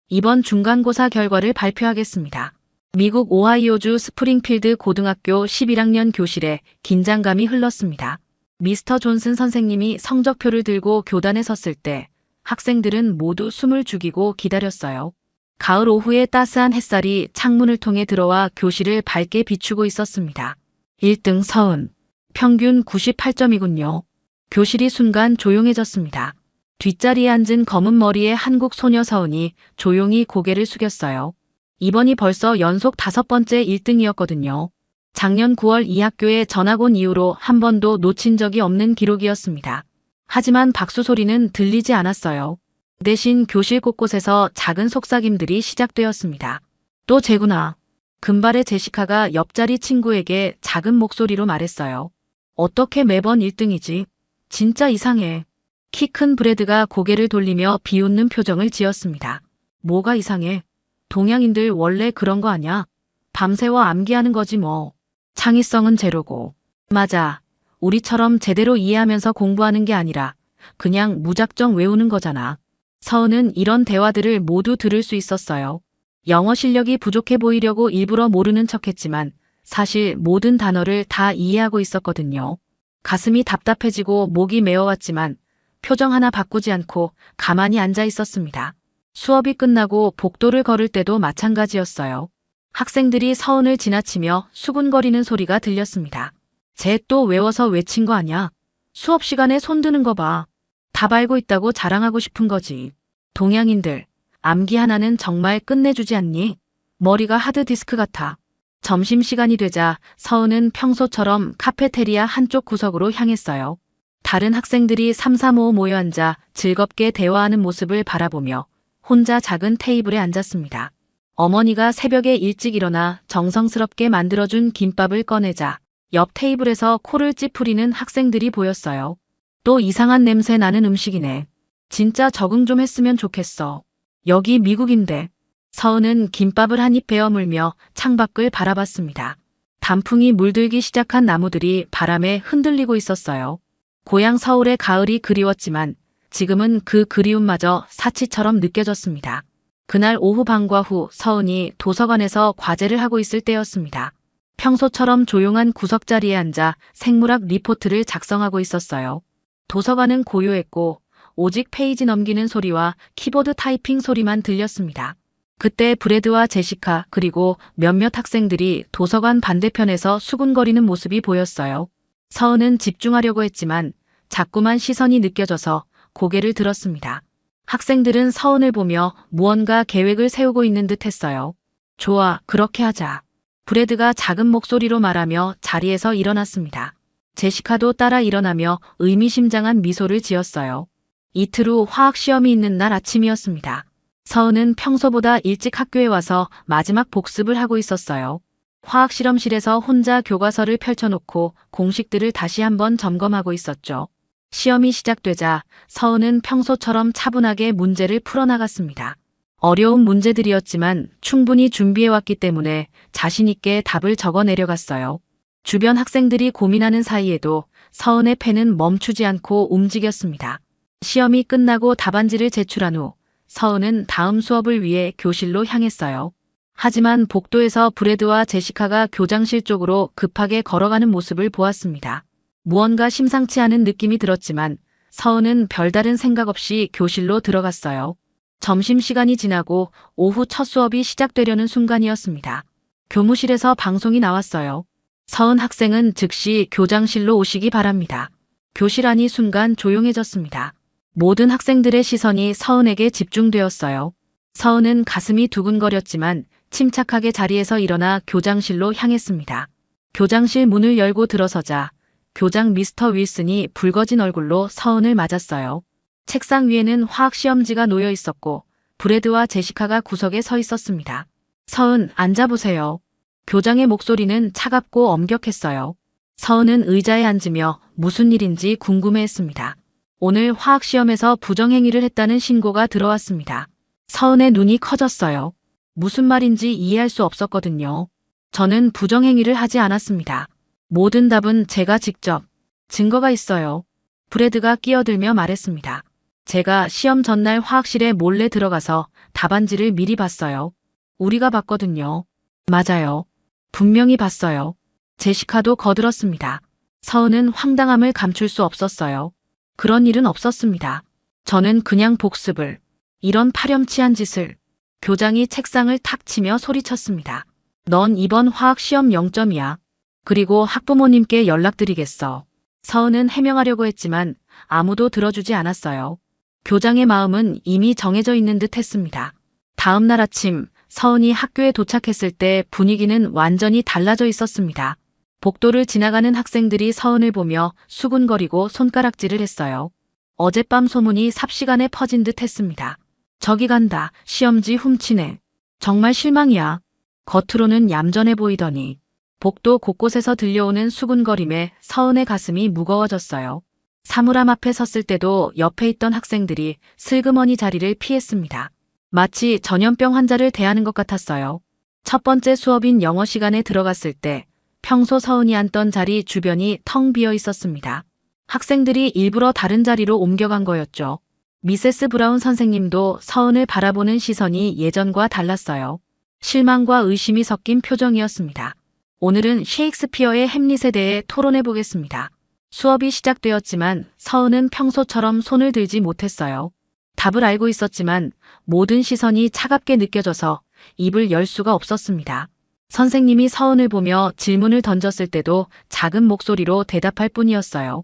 이번 중간고사 결과를 발표하겠습니다. 미국 오하이오주 스프링필드 고등학교 11학년 교실에 긴장감이 흘렀습니다. 미스터 존슨 선생님이 성적표를 들고 교단에 섰을 때 학생들은 모두 숨을 죽이고 기다렸어요. 가을 오후에 따스한 햇살이 창문을 통해 들어와 교실을 밝게 비추고 있었습니다. 1등 서은. 평균 98점이군요. 교실이 순간 조용해졌습니다. 뒷자리에 앉은 검은 머리의 한국 소녀 서은이 조용히 고개를 숙였어요. 이번이 벌써 연속 5번째 1등이었거든요. 작년 9월 이 학교에 전학 온 이후로 한 번도 놓친 적이 없는 기록이었습니다. 하지만 박수 소리는 들리지 않았어요. 대신 교실 곳곳에서 작은 속삭임들이 시작되었습니다. 또 쟤구나. 금발의 제시카가 옆자리 친구에게 작은 목소리로 말했어요. 어떻게 매번 1등이지? 진짜 이상해. 키 큰 브래드가 고개를 돌리며 비웃는 표정을 지었습니다. 뭐가 이상해? 동양인들 원래 그런 거 아냐? 밤새워 암기하는 거지 뭐. 창의성은 제로고. 맞아. 우리처럼 제대로 이해하면서 공부하는 게 아니라 그냥 무작정 외우는 거잖아. 서은은 이런 대화들을 모두 들을 수 있었어요. 영어 실력이 부족해 보이려고 일부러 모르는 척했지만 사실 모든 단어를 다 이해하고 있었거든요. 가슴이 답답해지고 목이 메어왔지만 표정 하나 바꾸지 않고 가만히 앉아 있었습니다. 수업이 끝나고 복도를 걸을 때도 마찬가지였어요. 학생들이 서은을 지나치며 수군거리는 소리가 들렸습니다. 쟤 또 외워서 외친 거 아냐? 수업 시간에 손드는 거 봐. 답 알고 있다고 자랑하고 싶은 거지. 동양인들, 암기 하나는 정말 끝내주지 않니? 머리가 하드디스크 같아. 점심시간이 되자 서은은 평소처럼 카페테리아 한쪽 구석으로 향했어요. 다른 학생들이 삼삼오오 모여 앉아 즐겁게 대화하는 모습을 바라보며 혼자 작은 테이블에 앉았습니다. 어머니가 새벽에 일찍 일어나 정성스럽게 만들어준 김밥을 꺼내자 옆 테이블에서 코를 찌푸리는 학생들이 보였어요. 또 이상한 냄새 나는 음식이네. 진짜 적응 좀 했으면 좋겠어. 여기 미국인데. 서은은 김밥을 한 입 베어 물며 창밖을 바라봤습니다. 단풍이 물들기 시작한 나무들이 바람에 흔들리고 있었어요. 고향 서울의 가을이 그리웠지만 지금은 그 그리움마저 사치처럼 느껴졌습니다. 그날 오후 방과 후 서은이 도서관에서 과제를 하고 있을 때였습니다. 평소처럼 조용한 구석자리에 앉아 생물학 리포트를 작성하고 있었어요. 도서관은 고요했고 오직 페이지 넘기는 소리와 키보드 타이핑 소리만 들렸습니다. 그때 브래드와 제시카 그리고 몇몇 학생들이 도서관 반대편에서 수군거리는 모습이 보였어요. 서은은 집중하려고 했지만 자꾸만 시선이 느껴져서 고개를 들었습니다. 학생들은 서은을 보며 무언가 계획을 세우고 있는 듯 했어요. 좋아, 그렇게 하자. 브래드가 작은 목소리로 말하며 자리에서 일어났습니다. 제시카도 따라 일어나며 의미심장한 미소를 지었어요. 이틀 후 화학시험이 있는 날 아침이었습니다. 서은은 평소보다 일찍 학교에 와서 마지막 복습을 하고 있었어요. 화학실험실에서 혼자 교과서를 펼쳐놓고 공식들을 다시 한번 점검하고 있었죠. 시험이 시작되자 서은은 평소처럼 차분하게 문제를 풀어나갔습니다. 어려운 문제들이었지만 충분히 준비해왔기 때문에 자신 있게 답을 적어 내려갔어요. 주변 학생들이 고민하는 사이에도 서은의 펜은 멈추지 않고 움직였습니다. 시험이 끝나고 답안지를 제출한 후 서은은 다음 수업을 위해 교실로 향했어요. 하지만 복도에서 브래드와 제시카가 교장실 쪽으로 급하게 걸어가는 모습을 보았습니다. 무언가 심상치 않은 느낌이 들었지만 서은은 별다른 생각 없이 교실로 들어갔어요. 점심시간이 지나고 오후 첫 수업이 시작되려는 순간이었습니다. 교무실에서 방송이 나왔어요. 서은 학생은 즉시 교장실로 오시기 바랍니다. 교실 안이 순간 조용해졌습니다. 모든 학생들의 시선이 서은에게 집중되었어요. 서은은 가슴이 두근거렸지만 침착하게 자리에서 일어나 교장실로 향했습니다. 교장실 문을 열고 들어서자 교장 미스터 윌슨이 붉어진 얼굴로 서은을 맞았어요. 책상 위에는 화학시험지가 놓여 있었고 브래드와 제시카가 구석에 서 있었습니다. 서은, 앉아보세요. 교장의 목소리는 차갑고 엄격했어요. 서은은 의자에 앉으며 무슨 일인지 궁금해했습니다. 오늘 화학시험에서 부정행위를 했다는 신고가 들어왔습니다. 서은의 눈이 커졌어요. 무슨 말인지 이해할 수 없었거든요. 저는 부정행위를 하지 않았습니다. 모든 답은 제가 직접. 증거가 있어요. 브래드가 끼어들며 말했습니다. 제가 시험 전날 화학실에 몰래 들어가서 답안지를 미리 봤어요. 우리가 봤거든요. 맞아요. 분명히 봤어요. 제시카도 거들었습니다. 서은은 황당함을 감출 수 없었어요. 그런 일은 없었습니다. 저는 그냥 복습을, 이런 파렴치한 짓을. 교장이 책상을 탁 치며 소리쳤습니다. 넌 이번 화학 시험 0점이야. 그리고 학부모님께 연락드리겠어. 서은은 해명하려고 했지만 아무도 들어주지 않았어요. 교장의 마음은 이미 정해져 있는 듯 했습니다. 다음 날 아침 서은이 학교에 도착했을 때 분위기는 완전히 달라져 있었습니다. 복도를 지나가는 학생들이 서은을 보며 수군거리고 손가락질을 했어요. 어젯밤 소문이 삽시간에 퍼진 듯 했습니다. 저기 간다. 시험지 훔치네. 정말 실망이야. 겉으로는 얌전해 보이더니 복도 곳곳에서 들려오는 수군거림에 서은의 가슴이 무거워졌어요. 사물함 앞에 섰을 때도 옆에 있던 학생들이 슬그머니 자리를 피했습니다. 마치 전염병 환자를 대하는 것 같았어요. 첫 번째 수업인 영어 시간에 들어갔을 때 평소 서은이 앉던 자리 주변이 텅 비어 있었습니다. 학생들이 일부러 다른 자리로 옮겨간 거였죠. 미세스 브라운 선생님도 서은을 바라보는 시선이 예전과 달랐어요. 실망과 의심이 섞인 표정이었습니다. 오늘은 셰익스피어의 햄릿에 대해 토론해 보겠습니다. 수업이 시작되었지만 서은은 평소처럼 손을 들지 못했어요. 답을 알고 있었지만 모든 시선이 차갑게 느껴져서 입을 열 수가 없었습니다. 선생님이 서은을 보며 질문을 던졌을 때도 작은 목소리로 대답할 뿐이었어요.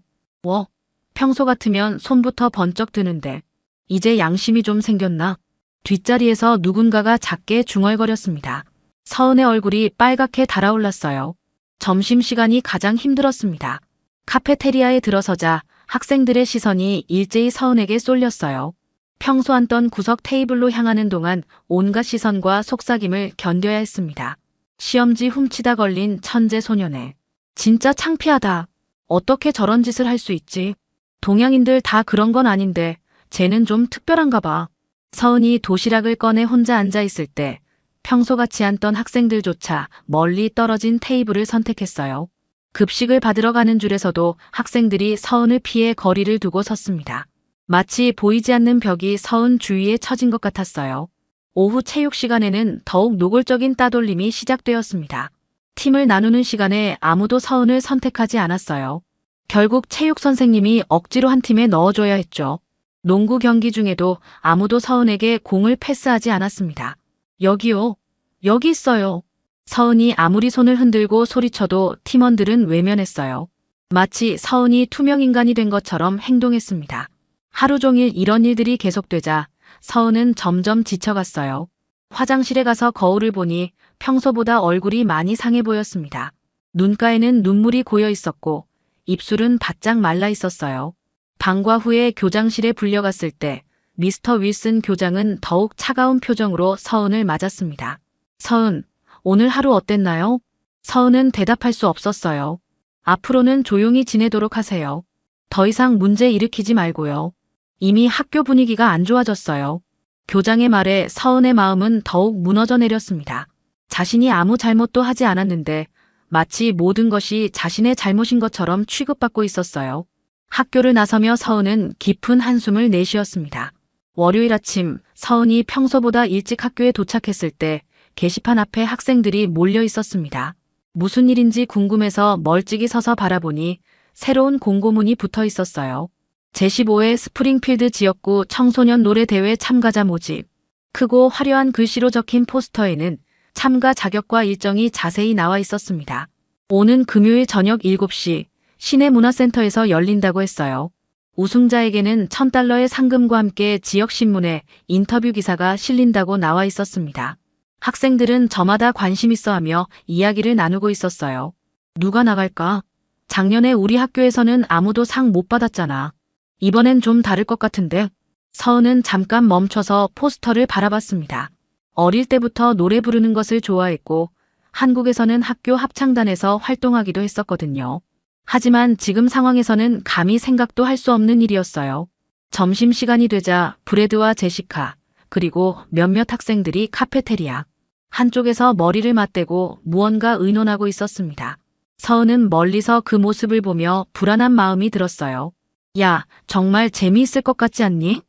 평소 같으면 손부터 번쩍 드는데 이제 양심이 좀 생겼나? 뒷자리에서 누군가가 작게 중얼거렸습니다. 서은의 얼굴이 빨갛게 달아올랐어요. 점심시간이 가장 힘들었습니다. 카페테리아에 들어서자 학생들의 시선이 일제히 서은에게 쏠렸어요. 평소 앉던 구석 테이블로 향하는 동안 온갖 시선과 속삭임을 견뎌야 했습니다. 시험지 훔치다 걸린 천재 소년에. 진짜 창피하다. 어떻게 저런 짓을 할 수 있지? 동양인들 다 그런 건 아닌데 쟤는 좀 특별한가 봐. 서은이 도시락을 꺼내 혼자 앉아 있을 때 평소같이 앉던 학생들조차 멀리 떨어진 테이블을 선택했어요. 급식을 받으러 가는 줄에서도 학생들이 서은을 피해 거리를 두고 섰습니다. 마치 보이지 않는 벽이 서은 주위에 처진 것 같았어요. 오후 체육 시간에는 더욱 노골적인 따돌림이 시작되었습니다. 팀을 나누는 시간에 아무도 서은을 선택하지 않았어요. 결국 체육 선생님이 억지로 한 팀에 넣어줘야 했죠. 농구 경기 중에도 아무도 서은에게 공을 패스하지 않았습니다. 여기요. 여기 있어요. 서은이 아무리 손을 흔들고 소리쳐도 팀원들은 외면했어요. 마치 서은이 투명인간이 된 것처럼 행동했습니다. 하루 종일 이런 일들이 계속되자 서은은 점점 지쳐갔어요. 화장실에 가서 거울을 보니 평소보다 얼굴이 많이 상해 보였습니다. 눈가에는 눈물이 고여 있었고 입술은 바짝 말라 있었어요. 방과 후에 교장실에 불려갔을 때 미스터 윌슨 교장은 더욱 차가운 표정으로 서은을 맞았습니다. 서은, 오늘 하루 어땠나요? 서은은 대답할 수 없었어요. 앞으로는 조용히 지내도록 하세요. 더 이상 문제 일으키지 말고요. 이미 학교 분위기가 안 좋아졌어요. 교장의 말에 서은의 마음은 더욱 무너져 내렸습니다. 자신이 아무 잘못도 하지 않았는데 마치 모든 것이 자신의 잘못인 것처럼 취급받고 있었어요. 학교를 나서며 서은은 깊은 한숨을 내쉬었습니다. 월요일 아침 서은이 평소보다 일찍 학교에 도착했을 때 게시판 앞에 학생들이 몰려 있었습니다. 무슨 일인지 궁금해서 멀찍이 서서 바라보니 새로운 공고문이 붙어 있었어요. 제15회 스프링필드 지역구 청소년 노래대회 참가자 모집. 크고 화려한 글씨로 적힌 포스터에는 참가 자격과 일정이 자세히 나와 있었습니다. 오는 금요일 저녁 7시 시내문화센터에서 열린다고 했어요. 우승자에게는 $1,000의 상금과 함께 지역신문에 인터뷰 기사가 실린다고 나와 있었습니다. 학생들은 저마다 관심 있어 하며 이야기를 나누고 있었어요. 누가 나갈까? 작년에 우리 학교에서는 아무도 상 못 받았잖아. 이번엔 좀 다를 것 같은데? 서은은 잠깐 멈춰서 포스터를 바라봤습니다. 어릴 때부터 노래 부르는 것을 좋아했고 한국에서는 학교 합창단에서 활동하기도 했었거든요. 하지만 지금 상황에서는 감히 생각도 할 수 없는 일이었어요. 점심시간이 되자 브래드와 제시카 그리고 몇몇 학생들이 카페테리아 한쪽에서 머리를 맞대고 무언가 의논하고 있었습니다. 서은은 멀리서 그 모습을 보며 불안한 마음이 들었어요. 야, 정말 재미있을 것 같지 않니?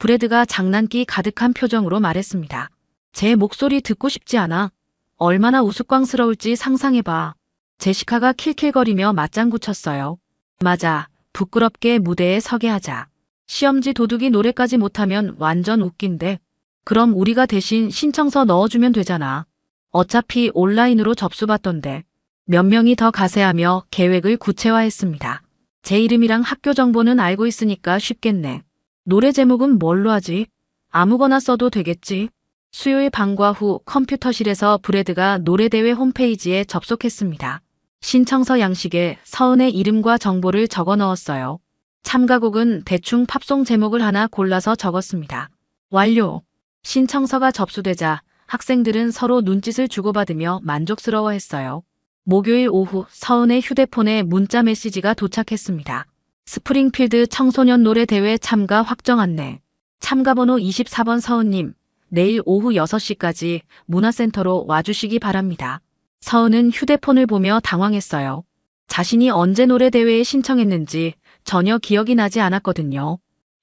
브래드가 장난기 가득한 표정으로 말했습니다. 제 목소리 듣고 싶지 않아. 얼마나 우스꽝스러울지 상상해봐. 제시카가 킬킬거리며 맞장구 쳤어요. 맞아. 부끄럽게 무대에 서게 하자. 시험지 도둑이 노래까지 못하면 완전 웃긴데. 그럼 우리가 대신 신청서 넣어주면 되잖아. 어차피 온라인으로 접수받던데. 몇 명이 더 가세하며 계획을 구체화했습니다. 제 이름이랑 학교 정보는 알고 있으니까 쉽겠네. 노래 제목은 뭘로 하지? 아무거나 써도 되겠지? 수요일 방과 후 컴퓨터실에서 브래드가 노래대회 홈페이지에 접속했습니다. 신청서 양식에 서은의 이름과 정보를 적어 넣었어요. 참가곡은 대충 팝송 제목을 하나 골라서 적었습니다. 완료. 신청서가 접수되자 학생들은 서로 눈짓을 주고받으며 만족스러워했어요. 목요일 오후 서은의 휴대폰에 문자 메시지가 도착했습니다. 스프링필드 청소년 노래대회 참가 확정 안내. 참가번호 24번 서은님, 내일 오후 6시까지 문화센터로 와주시기 바랍니다. 서은은 휴대폰을 보며 당황했어요. 자신이 언제 노래대회에 신청했는지 전혀 기억이 나지 않았거든요.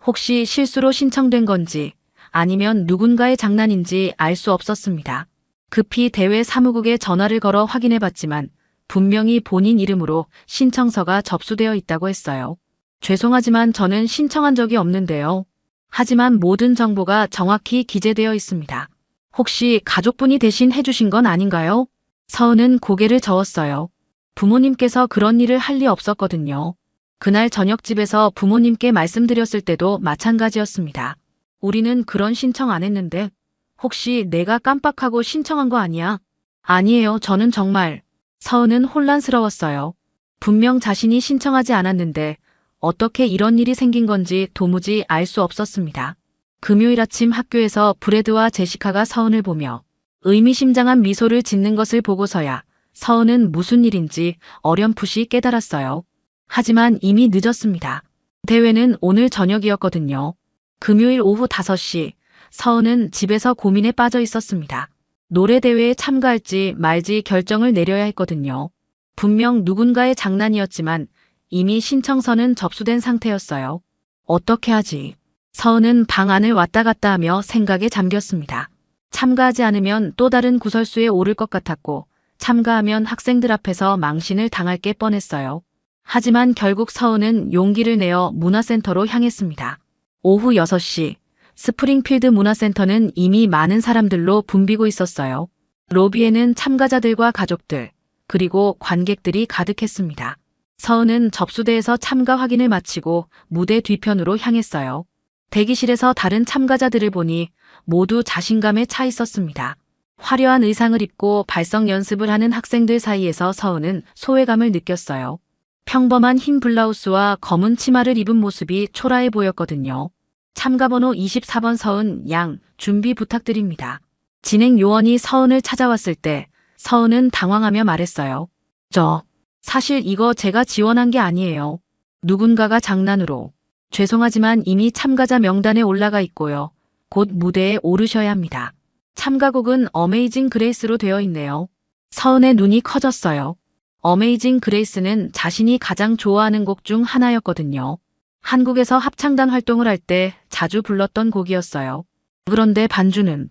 혹시 실수로 신청된 건지 아니면 누군가의 장난인지 알 수 없었습니다. 급히 대회 사무국에 전화를 걸어 확인해봤지만 분명히 본인 이름으로 신청서가 접수되어 있다고 했어요. 죄송하지만 저는 신청한 적이 없는데요. 하지만 모든 정보가 정확히 기재되어 있습니다. 혹시 가족분이 대신 해주신 건 아닌가요? 서은은 고개를 저었어요. 부모님께서 그런 일을 할 리 없었거든요. 그날 저녁 집에서 부모님께 말씀드렸을 때도 마찬가지였습니다. 우리는 그런 신청 안 했는데 혹시 내가 깜빡하고 신청한 거 아니야? 아니에요. 저는 정말. 서은은 혼란스러웠어요. 분명 자신이 신청하지 않았는데 어떻게 이런 일이 생긴 건지 도무지 알 수 없었습니다. 금요일 아침 학교에서 브래드와 제시카가 서은을 보며 의미심장한 미소를 짓는 것을 보고서야 서은은 무슨 일인지 어렴풋이 깨달았어요. 하지만 이미 늦었습니다. 대회는 오늘 저녁이었거든요. 금요일 오후 5시 서은은 집에서 고민에 빠져 있었습니다. 노래대회에 참가할지 말지 결정을 내려야 했거든요. 분명 누군가의 장난이었지만 이미 신청서는 접수된 상태였어요. 어떻게 하지? 서은은 방 안을 왔다 갔다 하며 생각에 잠겼습니다. 참가하지 않으면 또 다른 구설수에 오를 것 같았고 참가하면 학생들 앞에서 망신을 당할 게 뻔했어요. 하지만 결국 서은은 용기를 내어 문화센터로 향했습니다. 오후 6시 스프링필드 문화센터는 이미 많은 사람들로 붐비고 있었어요. 로비에는 참가자들과 가족들 그리고 관객들이 가득했습니다. 서은은 접수대에서 참가 확인을 마치고 무대 뒤편으로 향했어요. 대기실에서 다른 참가자들을 보니 모두 자신감에 차 있었습니다. 화려한 의상을 입고 발성 연습을 하는 학생들 사이에서 서은은 소외감을 느꼈어요. 평범한 흰 블라우스와 검은 치마를 입은 모습이 초라해 보였거든요. 참가번호 24번 서은 양, 준비 부탁드립니다. 진행 요원이 서은을 찾아왔을 때 서은은 당황하며 말했어요. 사실 이거 제가 지원한 게 아니에요. 누군가가 장난으로. 죄송하지만 이미 참가자 명단에 올라가 있고요. 곧 무대에 오르셔야 합니다. 참가곡은 어메이징 그레이스로 되어 있네요. 서은의 눈이 커졌어요. 어메이징 그레이스는 자신이 가장 좋아하는 곡 중 하나였거든요. 한국에서 합창단 활동을 할 때 자주 불렀던 곡이었어요. 그런데 반주는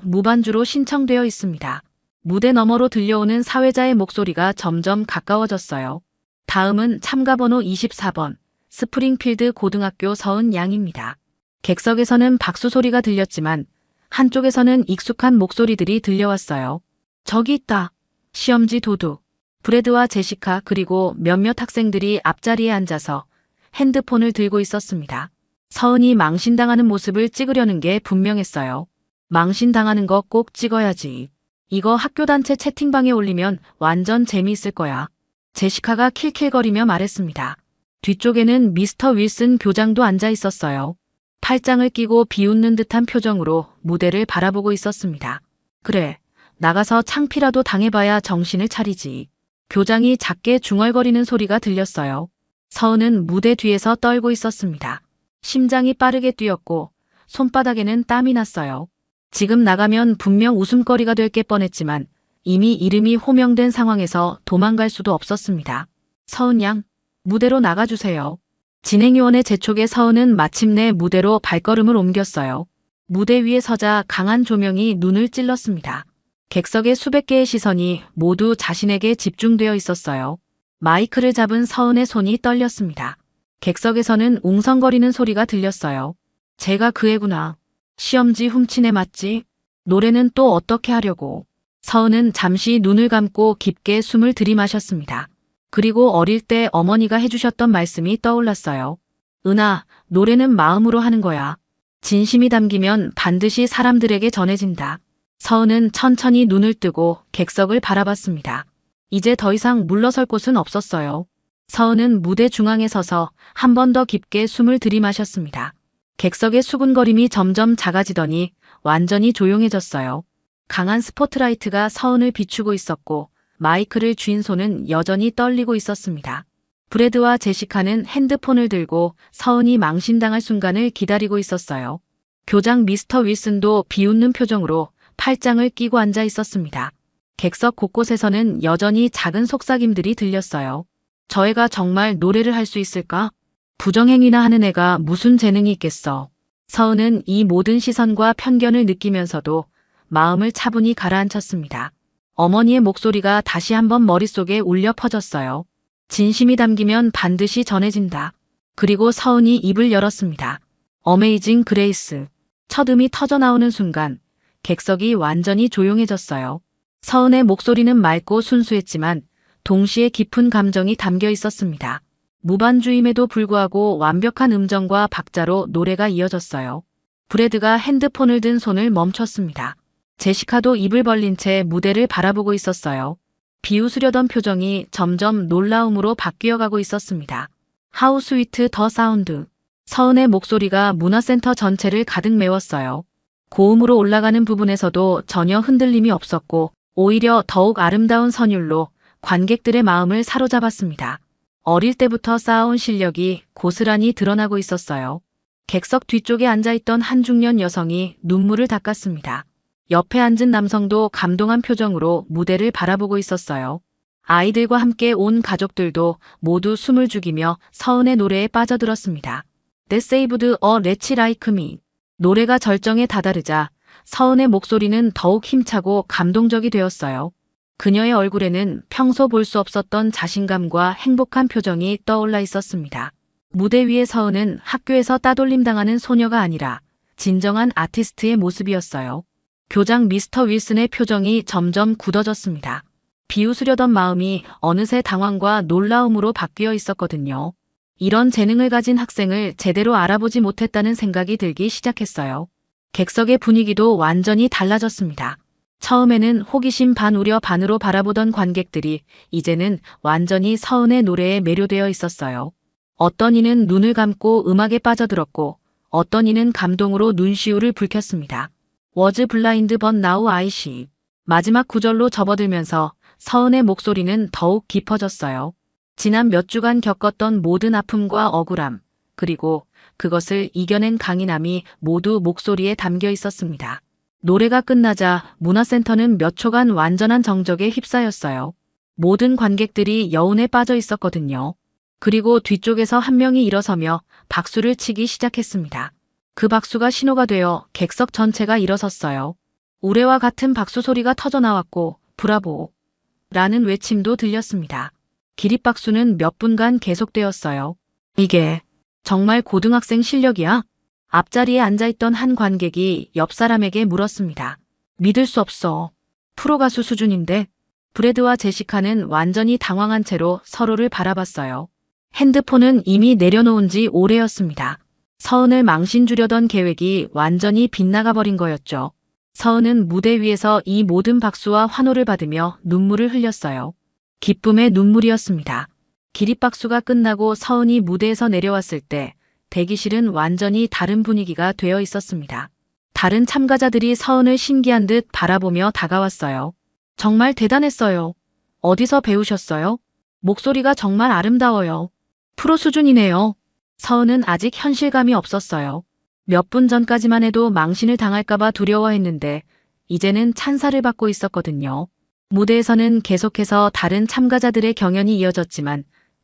무반주로 신청되어 있습니다. 무대 너머로 들려오는 사회자의 목소리가 점점 가까워졌어요. 다음은 참가번호 24번 스프링필드 고등학교 서은 양입니다. 객석에서는 박수 소리가 들렸지만 한쪽에서는 익숙한 목소리들이 들려왔어요. 저기 있다. 시험지 도둑. 브래드와 제시카 그리고 몇몇 학생들이 앞자리에 앉아서 핸드폰을 들고 있었습니다. 서은이 망신당하는 모습을 찍으려는 게 분명했어요. 망신당하는 거 꼭 찍어야지. 이거 학교 단체 채팅방에 올리면 완전 재미있을 거야. 제시카가 킬킬거리며 말했습니다. 뒤쪽에는 미스터 윌슨 교장도 앉아 있었어요. 팔짱을 끼고 비웃는 듯한 표정으로 무대를 바라보고 있었습니다. 그래, 나가서 창피라도 당해봐야 정신을 차리지. 교장이 작게 중얼거리는 소리가 들렸어요. 서은은 무대 뒤에서 떨고 있었습니다. 심장이 빠르게 뛰었고 손바닥에는 땀이 났어요. 지금 나가면 분명 웃음거리가 될 게 뻔했지만 이미 이름이 호명된 상황에서 도망갈 수도 없었습니다. 서은 양, 무대로 나가주세요. 진행요원의 재촉에 서은은 마침내 무대로 발걸음을 옮겼어요. 무대 위에 서자 강한 조명이 눈을 찔렀습니다. 객석의 수백 개의 시선이 모두 자신에게 집중되어 있었어요. 마이크를 잡은 서은의 손이 떨렸습니다. 객석에서는 웅성거리는 소리가 들렸어요. 제가 그 애구나. 시험지 훔친 애 맞지? 노래는 또 어떻게 하려고. 서은은 잠시 눈을 감고 깊게 숨을 들이마셨습니다. 그리고 어릴 때 어머니가 해주셨던 말씀이 떠올랐어요. 은하, 노래는 마음으로 하는 거야. 진심이 담기면 반드시 사람들에게 전해진다. 서은은 천천히 눈을 뜨고 객석을 바라봤습니다. 이제 더 이상 물러설 곳은 없었어요. 서은은 무대 중앙에 서서 한 번 더 깊게 숨을 들이마셨습니다. 객석의 수군거림이 점점 작아지더니 완전히 조용해졌어요. 강한 스포트라이트가 서은을 비추고 있었고 마이크를 쥔 손은 여전히 떨리고 있었습니다. 브래드와 제시카는 핸드폰을 들고 서은이 망신당할 순간을 기다리고 있었어요. 교장 미스터 윌슨도 비웃는 표정으로 팔짱을 끼고 앉아 있었습니다. 객석 곳곳에서는 여전히 작은 속삭임들이 들렸어요. 저 애가 정말 노래를 할 수 있을까? 부정행위나 하는 애가 무슨 재능이 있겠어. 서은은 이 모든 시선과 편견을 느끼면서도 마음을 차분히 가라앉혔습니다. 어머니의 목소리가 다시 한번 머릿속에 울려 퍼졌어요. 진심이 담기면 반드시 전해진다. 그리고 서은이 입을 열었습니다. 어메이징 그레이스. 첫 음이 터져나오는 순간 객석이 완전히 조용해졌어요. 서은의 목소리는 맑고 순수했지만 동시에 깊은 감정이 담겨 있었습니다. 무반주임에도 불구하고 완벽한 음정과 박자로 노래가 이어졌어요. 브래드가 핸드폰을 든 손을 멈췄습니다. 제시카도 입을 벌린 채 무대를 바라보고 있었어요. 비웃으려던 표정이 점점 놀라움으로 바뀌어가고 있었습니다. 하우 스위트 더 사운드. 서은의 목소리가 문화센터 전체를 가득 메웠어요. 고음으로 올라가는 부분에서도 전혀 흔들림이 없었고 오히려 더욱 아름다운 선율로 관객들의 마음을 사로잡았습니다. 어릴 때부터 쌓아온 실력이 고스란히 드러나고 있었어요. 객석 뒤쪽에 앉아있던 한 중년 여성이 눈물을 닦았습니다. 옆에 앉은 남성도 감동한 표정으로 무대를 바라보고 있었어요. 아이들과 함께 온 가족들도 모두 숨을 죽이며 서은의 노래에 빠져들었습니다. They saved a wretch like me. 노래가 절정에 다다르자 서은의 목소리는 더욱 힘차고 감동적이 되었어요. 그녀의 얼굴에는 평소 볼 수 없었던 자신감과 행복한 표정이 떠올라 있었습니다. 무대 위의 서은은 학교에서 따돌림당하는 소녀가 아니라 진정한 아티스트의 모습이었어요. 교장 미스터 윌슨의 표정이 점점 굳어졌습니다. 비웃으려던 마음이 어느새 당황과 놀라움으로 바뀌어 있었거든요. 이런 재능을 가진 학생을 제대로 알아보지 못했다는 생각이 들기 시작했어요. 객석의 분위기도 완전히 달라졌습니다. 처음에는 호기심 반 우려 반으로 바라보던 관객들이 이제는 완전히 서은의 노래에 매료되어 있었어요. 어떤 이는 눈을 감고 음악에 빠져들었고 어떤 이는 감동으로 눈시울을 붉혔습니다. Was blind but now I see. 마지막 구절로 접어들면서 서은의 목소리는 더욱 깊어졌어요. 지난 몇 주간 겪었던 모든 아픔과 억울함, 그리고 그것을 이겨낸 강인함이 모두 목소리에 담겨 있었습니다. 노래가 끝나자 문화센터는 몇 초간 완전한 정적에 휩싸였어요. 모든 관객들이 여운에 빠져 있었거든요. 그리고 뒤쪽에서 한 명이 일어서며 박수를 치기 시작했습니다. 그 박수가 신호가 되어 객석 전체가 일어섰어요. 우레와 같은 박수 소리가 터져나왔고 브라보! 라는 외침도 들렸습니다. 기립박수는 몇 분간 계속되었어요. 이게 정말 고등학생 실력이야? 앞자리에 앉아있던 한 관객이 옆 사람에게 물었습니다. 믿을 수 없어. 프로 가수 수준인데? 브래드와 제시카는 완전히 당황한 채로 서로를 바라봤어요. 핸드폰은 이미 내려놓은 지 오래였습니다. 서은을 망신 주려던 계획이 완전히 빗나가 버린 거였죠. 서은은 무대 위에서 이 모든 박수와 환호를 받으며 눈물을 흘렸어요. 기쁨의 눈물이었습니다. 기립박수가 끝나고 서은이 무대에서 내려왔을 때 대기실은 완전히 다른 분위기가 되어 있었습니다. 다른 참가자들이 서은을 신기한 듯 바라보며 다가왔어요. 정말 대단했어요. 어디서 배우셨어요? 목소리가 정말 아름다워요. 프로 수준이네요. 서은은 아직 현실감이 없었어요. 몇 분 전까지만 해도 망신을 당할까봐 두려워했는데 이제는 찬사를 받고 있었거든요. 무대에서는 계속해서 다른 참가자들의 경연이 이어졌지만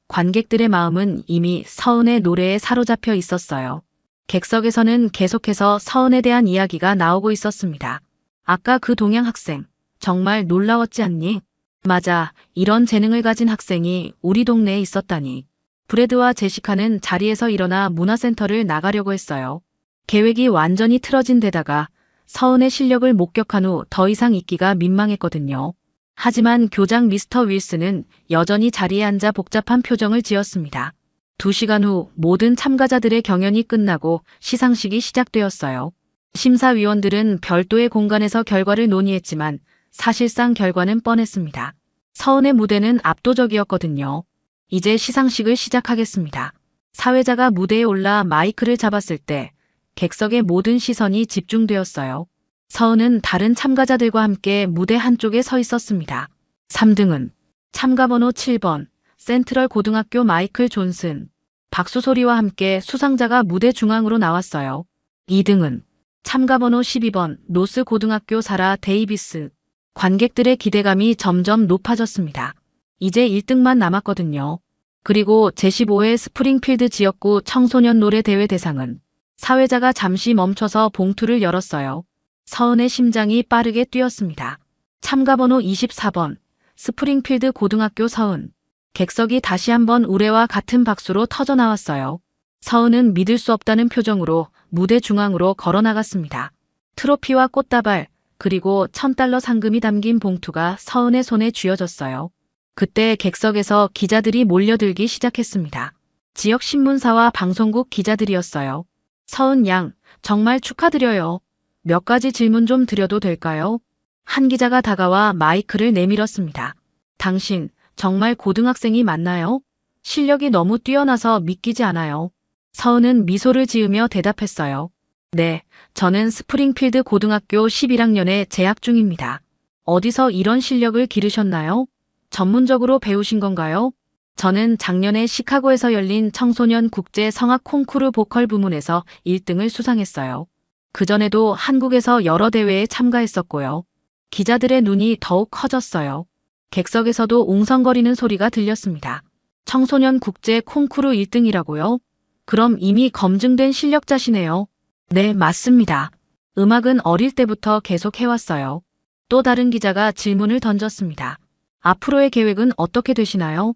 관객들의 마음은 이미 서은의 노래에 사로잡혀 있었어요. 객석에서는 계속해서 서은에 대한 이야기가 나오고 있었습니다. 아까 그 동양 학생, 정말 놀라웠지 않니? 맞아, 이런 재능을 가진 학생이 우리 동네에 있었다니. 브래드와 제시카는 자리에서 일어나 문화센터를 나가려고 했어요. 계획이 완전히 틀어진 데다가 서은의 실력을 목격한 후 더 이상 있기가 민망했거든요. 하지만 교장 미스터 윌슨은 여전히 자리에 앉아 복잡한 표정을 지었습니다. 2시간 후 모든 참가자들의 경연이 끝나고 시상식이 시작되었어요. 심사위원들은 별도의 공간에서 결과를 논의했지만 사실상 결과는 뻔했습니다. 서은의 무대는 압도적이었거든요. 이제 시상식을 시작하겠습니다. 사회자가 무대에 올라 마이크를 잡았을 때 객석의 모든 시선이 집중되었어요. 서은은 다른 참가자들과 함께 무대 한쪽에 서 있었습니다. 3등은 참가번호 7번 센트럴 고등학교 마이클 존슨. 박수 소리와 함께 수상자가 무대 중앙으로 나왔어요. 2등은 참가번호 12번 노스 고등학교 사라 데이비스. 관객들의 기대감이 점점 높아졌습니다. 이제 1등만 남았거든요. 그리고 제15회 스프링필드 지역구 청소년 노래 대회 대상은 사회자가 잠시 멈춰서 봉투를 열었어요. 서은의 심장이 빠르게 뛰었습니다. 참가번호 24번 스프링필드 고등학교 서은. 객석이 다시 한번 우레와 같은 박수로 터져 나왔어요. 서은은 믿을 수 없다는 표정으로 무대 중앙으로 걸어 나갔습니다. 트로피와 꽃다발 그리고 $1000 상금이 담긴 봉투가 서은의 손에 쥐어졌어요. 그때 객석에서 기자들이 몰려들기 시작했습니다. 지역 신문사와 방송국 기자들이었어요. 서은 양, 정말 축하드려요. 몇 가지 질문 좀 드려도 될까요? 한 기자가 다가와 마이크를 내밀었습니다. 당신, 정말 고등학생이 맞나요? 실력이 너무 뛰어나서 믿기지 않아요. 서은은 미소를 지으며 대답했어요. 네, 저는 스프링필드 고등학교 11학년에 재학 중입니다. 어디서 이런 실력을 기르셨나요? 전문적으로 배우신 건가요? 저는 작년에 시카고에서 열린 청소년 국제 성악 콩쿠르 보컬 부문에서 1등을 수상했어요. 그전에도 한국에서 여러 대회에 참가했었고요. 기자들의 눈이 더욱 커졌어요. 객석에서도 웅성거리는 소리가 들렸습니다. 청소년 국제 콩쿠르 1등이라고요? 그럼 이미 검증된 실력자시네요. 네, 맞습니다. 음악은 어릴 때부터 계속 해왔어요. 또 다른 기자가 질문을 던졌습니다. 앞으로의 계획은 어떻게 되시나요?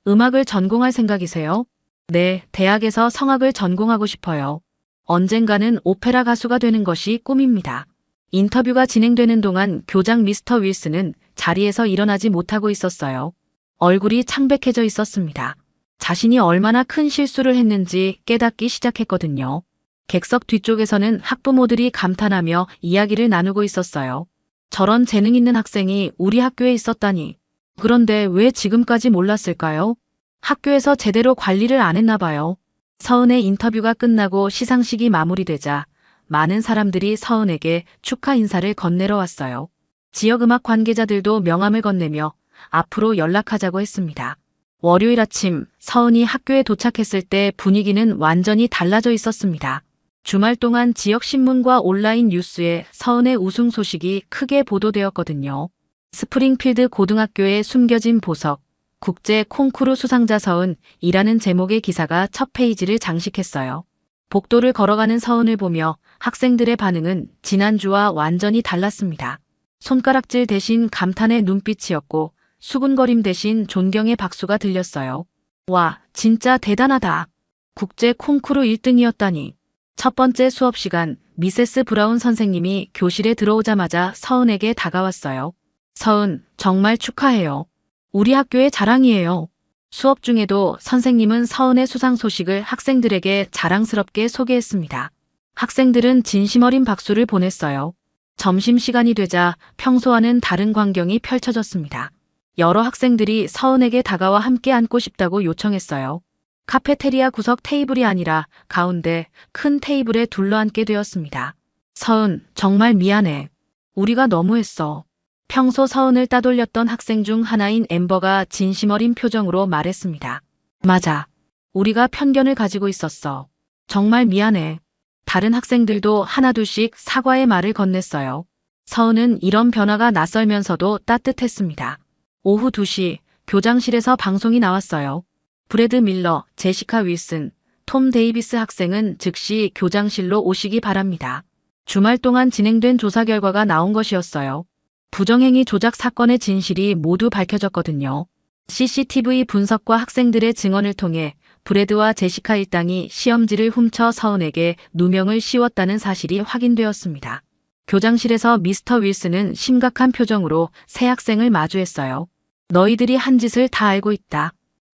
음악을 전공할 생각이세요? 네, 대학에서 성악을 전공하고 싶어요. 언젠가는 오페라 가수가 되는 것이 꿈입니다. 인터뷰가 진행되는 동안 교장 미스터 윌슨은 자리에서 일어나지 못하고 있었어요. 얼굴이 창백해져 있었습니다. 자신이 얼마나 큰 실수를 했는지 깨닫기 시작했거든요. 객석 뒤쪽에서는 학부모들이 감탄하며 이야기를 나누고 있었어요. 저런 재능 있는 학생이 우리 학교에 있었다니. 그런데 왜 지금까지 몰랐을까요? 학교에서 제대로 관리를 안 했나 봐요. 서은의 인터뷰가 끝나고 시상식이 마무리되자 많은 사람들이 서은에게 축하 인사를 건네러 왔어요. 지역 음악 관계자들도 명함을 건네며 앞으로 연락하자고 했습니다. 월요일 아침 서은이 학교에 도착했을 때 분위기는 완전히 달라져 있었습니다. 주말 동안 지역 신문과 온라인 뉴스에 서은의 우승 소식이 크게 보도되었거든요. 스프링필드 고등학교의 숨겨진 보석, 국제 콩쿠르 수상자 서은이라는 제목의 기사가 첫 페이지를 장식했어요. 복도를 걸어가는 서은을 보며 학생들의 반응은 지난주와 완전히 달랐습니다. 손가락질 대신 감탄의 눈빛이었고 수군거림 대신 존경의 박수가 들렸어요. 와, 진짜 대단하다. 국제 콩쿠르 1등이었다니. 첫 번째 수업 시간 미세스 브라운 선생님이 교실에 들어오자마자 서은에게 다가왔어요. 서은, 정말 축하해요. 우리 학교의 자랑이에요. 수업 중에도 선생님은 서은의 수상 소식을 학생들에게 자랑스럽게 소개했습니다. 학생들은 진심 어린 박수를 보냈어요. 점심시간이 되자 평소와는 다른 광경이 펼쳐졌습니다. 여러 학생들이 서은에게 다가와 함께 앉고 싶다고 요청했어요. 카페테리아 구석 테이블이 아니라 가운데 큰 테이블에 둘러앉게 되었습니다. 서은, 정말 미안해. 우리가 너무했어. 평소 서은을 따돌렸던 학생 중 하나인 엠버가 진심 어린 표정으로 말했습니다. 맞아. 우리가 편견을 가지고 있었어. 정말 미안해. 다른 학생들도 하나둘씩 사과의 말을 건넸어요. 서은은 이런 변화가 낯설면서도 따뜻했습니다. 오후 2시 교장실에서 방송이 나왔어요. 브래드 밀러, 제시카 윌슨, 톰 데이비스 학생은 즉시 교장실로 오시기 바랍니다. 주말 동안 진행된 조사 결과가 나온 것이었어요. 부정행위 조작 사건의 진실이 모두 밝혀졌거든요. CCTV 분석과 학생들의 증언을 통해 브래드와 제시카 일당이 시험지를 훔쳐 서은에게 누명을 씌웠다는 사실이 확인되었습니다. 교장실에서 미스터 윌슨은 심각한 표정으로 새 학생을 마주했어요. 너희들이 한 짓을 다 알고 있다.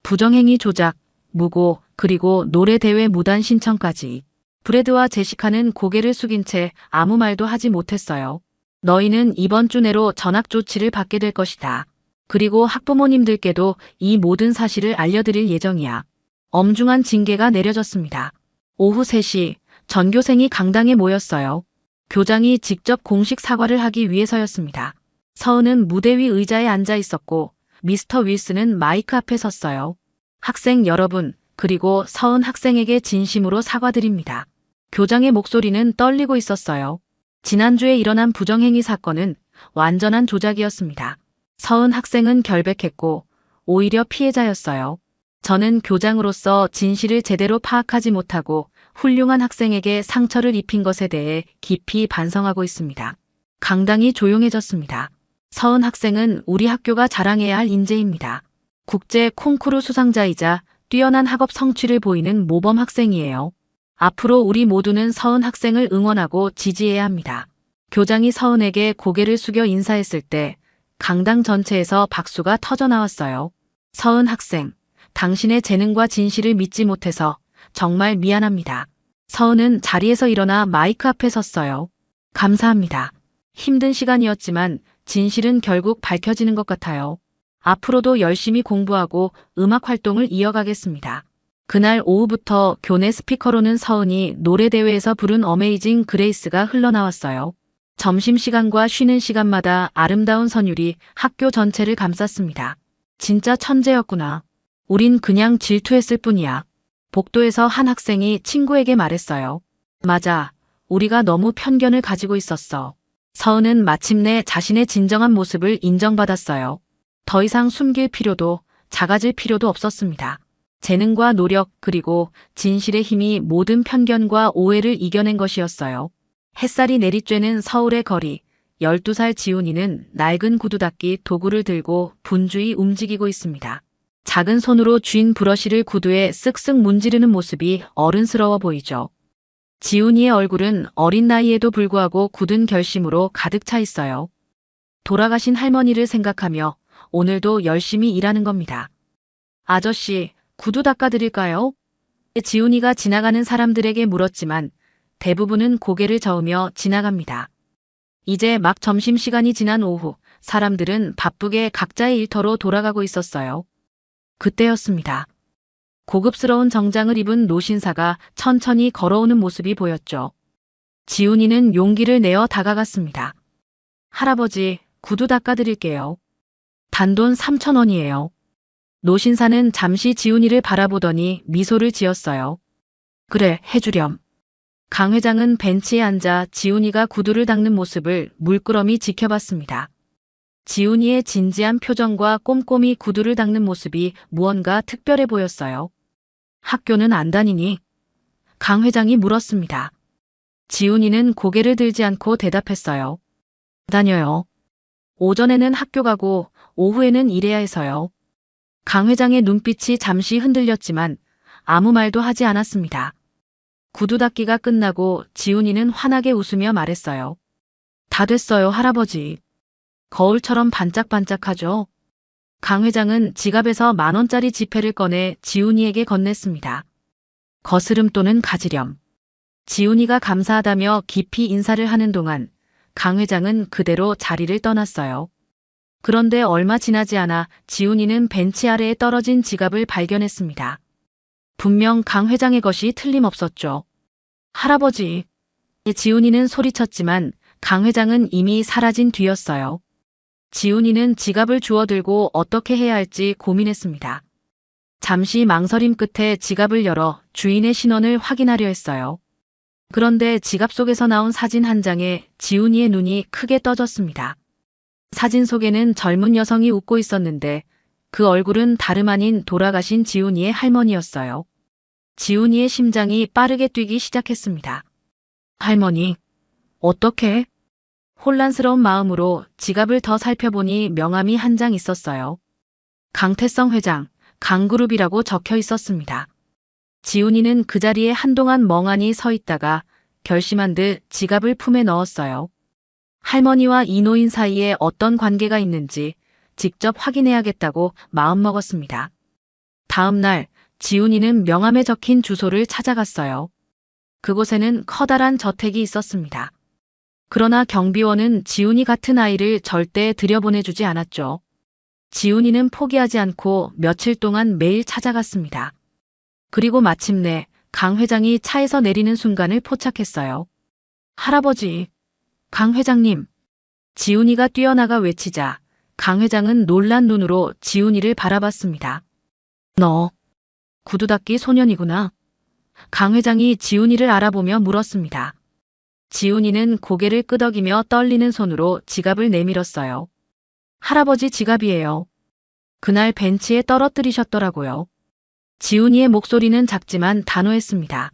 부정행위 조작, 무고, 그리고 노래대회 무단 신청까지. 브래드와 제시카는 고개를 숙인 채 아무 말도 하지 못했어요. 너희는 이번 주 내로 전학 조치를 받게 될 것이다. 그리고 학부모님들께도 이 모든 사실을 알려드릴 예정이야. 엄중한 징계가 내려졌습니다. 오후 3시 전교생이 강당에 모였어요. 교장이 직접 공식 사과를 하기 위해서였습니다. 서은은 무대 위 의자에 앉아 있었고 미스터 윌슨은 마이크 앞에 섰어요. 학생 여러분, 그리고 서은 학생에게 진심으로 사과드립니다. 교장의 목소리는 떨리고 있었어요. 지난주에 일어난 부정행위 사건은 완전한 조작이었습니다. 서은 학생은 결백했고 오히려 피해자였어요. 저는 교장으로서 진실을 제대로 파악하지 못하고 훌륭한 학생에게 상처를 입힌 것에 대해 깊이 반성하고 있습니다. 강당이 조용해졌습니다. 서은 학생은 우리 학교가 자랑해야 할 인재입니다. 국제 콩쿠르 수상자이자 뛰어난 학업 성취를 보이는 모범 학생이에요. 앞으로 우리 모두는 서은 학생을 응원하고 지지해야 합니다. 교장이 서은에게 고개를 숙여 인사했을 때 강당 전체에서 박수가 터져나왔어요. 서은 학생, 당신의 재능과 진실을 믿지 못해서 정말 미안합니다. 서은은 자리에서 일어나 마이크 앞에 섰어요. 감사합니다. 힘든 시간이었지만 진실은 결국 밝혀지는 것 같아요. 앞으로도 열심히 공부하고 음악 활동을 이어가겠습니다. 그날 오후부터 교내 스피커로는 서은이 노래대회에서 부른 어메이징 그레이스가 흘러나왔어요. 점심시간과 쉬는 시간마다 아름다운 선율이 학교 전체를 감쌌습니다. 진짜 천재였구나. 우린 그냥 질투했을 뿐이야. 복도에서 한 학생이 친구에게 말했어요. 맞아. 우리가 너무 편견을 가지고 있었어. 서은은 마침내 자신의 진정한 모습을 인정받았어요. 더 이상 숨길 필요도 작아질 필요도 없었습니다. 재능과 노력 그리고 진실의 힘이 모든 편견과 오해를 이겨낸 것이었어요. 햇살이 내리쬐는 서울의 거리, 12살 지훈이는 낡은 구두 닦기 도구를 들고 분주히 움직이고 있습니다. 작은 손으로 쥔 브러쉬를 구두에 쓱쓱 문지르는 모습이 어른스러워 보이죠. 지훈이의 얼굴은 어린 나이에도 불구하고 굳은 결심으로 가득 차 있어요. 돌아가신 할머니를 생각하며 오늘도 열심히 일하는 겁니다. 아저씨, 구두 닦아드릴까요? 지훈이가 지나가는 사람들에게 물었지만 대부분은 고개를 저으며 지나갑니다. 이제 막 점심시간이 지난 오후, 사람들은 바쁘게 각자의 일터로 돌아가고 있었어요. 그때였습니다. 고급스러운 정장을 입은 노신사가 천천히 걸어오는 모습이 보였죠. 지훈이는 용기를 내어 다가갔습니다. 할아버지, 구두 닦아드릴게요. 단돈 3,000원이에요. 노신사는 잠시 지훈이를 바라보더니 미소를 지었어요. 그래, 해주렴. 강 회장은 벤치에 앉아 지훈이가 구두를 닦는 모습을 물끄러미 지켜봤습니다. 지훈이의 진지한 표정과 꼼꼼히 구두를 닦는 모습이 무언가 특별해 보였어요. 학교는 안 다니니? 강 회장이 물었습니다. 지훈이는 고개를 들지 않고 대답했어요. 다녀요. 오전에는 학교 가고 오후에는 일해야 해서요. 강 회장의 눈빛이 잠시 흔들렸지만 아무 말도 하지 않았습니다. 구두 닦기가 끝나고 지훈이는 환하게 웃으며 말했어요. 다 됐어요, 할아버지. 거울처럼 반짝반짝하죠? 강 회장은 지갑에서 10,000원짜리 지폐를 꺼내 지훈이에게 건넸습니다. 거스름 또는 가지렴. 지훈이가 감사하다며 깊이 인사를 하는 동안 강 회장은 그대로 자리를 떠났어요. 그런데 얼마 지나지 않아 지훈이는 벤치 아래에 떨어진 지갑을 발견했습니다. 분명 강 회장의 것이 틀림없었죠. 할아버지. 지훈이는 소리쳤지만 강 회장은 이미 사라진 뒤였어요. 지훈이는 지갑을 주워들고 어떻게 해야 할지 고민했습니다. 잠시 망설임 끝에 지갑을 열어 주인의 신원을 확인하려 했어요. 그런데 지갑 속에서 나온 사진 한 장에 지훈이의 눈이 크게 떠졌습니다. 사진 속에는 젊은 여성이 웃고 있었는데 그 얼굴은 다름 아닌 돌아가신 지훈이의 할머니였어요. 지훈이의 심장이 빠르게 뛰기 시작했습니다. 할머니, 어떻게? 혼란스러운 마음으로 지갑을 더 살펴보니 명함이 한 장 있었어요. 강태성 회장, 강그룹이라고 적혀 있었습니다. 지훈이는 그 자리에 한동안 멍하니 서 있다가 결심한 듯 지갑을 품에 넣었어요. 할머니와 이 노인 사이에 어떤 관계가 있는지 직접 확인해야겠다고 마음먹었습니다. 다음 날 지훈이는 명함에 적힌 주소를 찾아갔어요. 그곳에는 커다란 저택이 있었습니다. 그러나 경비원은 지훈이 같은 아이를 절대 들여보내주지 않았죠. 지훈이는 포기하지 않고 며칠 동안 매일 찾아갔습니다. 그리고 마침내 강 회장이 차에서 내리는 순간을 포착했어요. 할아버지, 강 회장님. 지훈이가 뛰어나가 외치자 강 회장은 놀란 눈으로 지훈이를 바라봤습니다. 너, 구두 닦기 소년이구나. 강 회장이 지훈이를 알아보며 물었습니다. 지훈이는 고개를 끄덕이며 떨리는 손으로 지갑을 내밀었어요. 할아버지 지갑이에요. 그날 벤치에 떨어뜨리셨더라고요. 지훈이의 목소리는 작지만 단호했습니다.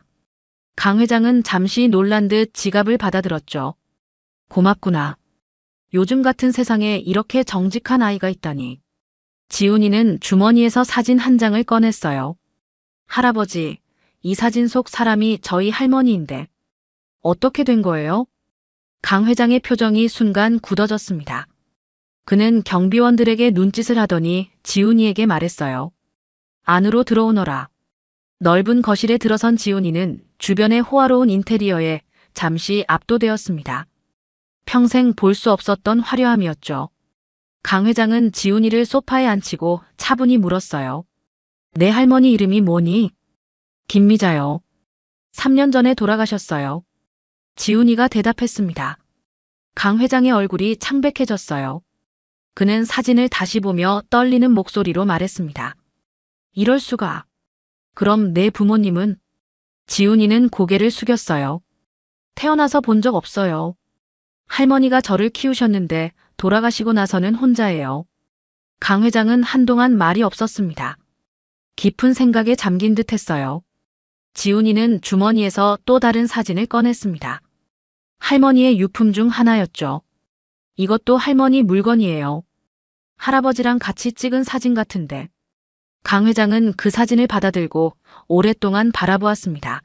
강 회장은 잠시 놀란 듯 지갑을 받아들었죠. 고맙구나. 요즘 같은 세상에 이렇게 정직한 아이가 있다니. 지훈이는 주머니에서 사진 한 장을 꺼냈어요. 할아버지, 이 사진 속 사람이 저희 할머니인데 어떻게 된 거예요? 강 회장의 표정이 순간 굳어졌습니다. 그는 경비원들에게 눈짓을 하더니 지훈이에게 말했어요. 안으로 들어오너라. 넓은 거실에 들어선 지훈이는 주변의 호화로운 인테리어에 잠시 압도되었습니다. 평생 볼 수 없었던 화려함이었죠. 강 회장은 지훈이를 소파에 앉히고 차분히 물었어요. 내 할머니 이름이 뭐니? 김미자요. 3년 전에 돌아가셨어요. 지훈이가 대답했습니다. 강 회장의 얼굴이 창백해졌어요. 그는 사진을 다시 보며 떨리는 목소리로 말했습니다. 이럴 수가. 그럼 내 부모님은? 지훈이는 고개를 숙였어요. 태어나서 본 적 없어요. 할머니가 저를 키우셨는데 돌아가시고 나서는 혼자예요. 강 회장은 한동안 말이 없었습니다. 깊은 생각에 잠긴 듯 했어요. 지훈이는 주머니에서 또 다른 사진을 꺼냈습니다. 할머니의 유품 중 하나였죠. 이것도 할머니 물건이에요. 할아버지랑 같이 찍은 사진 같은데. 강 회장은 그 사진을 받아들고 오랫동안 바라보았습니다.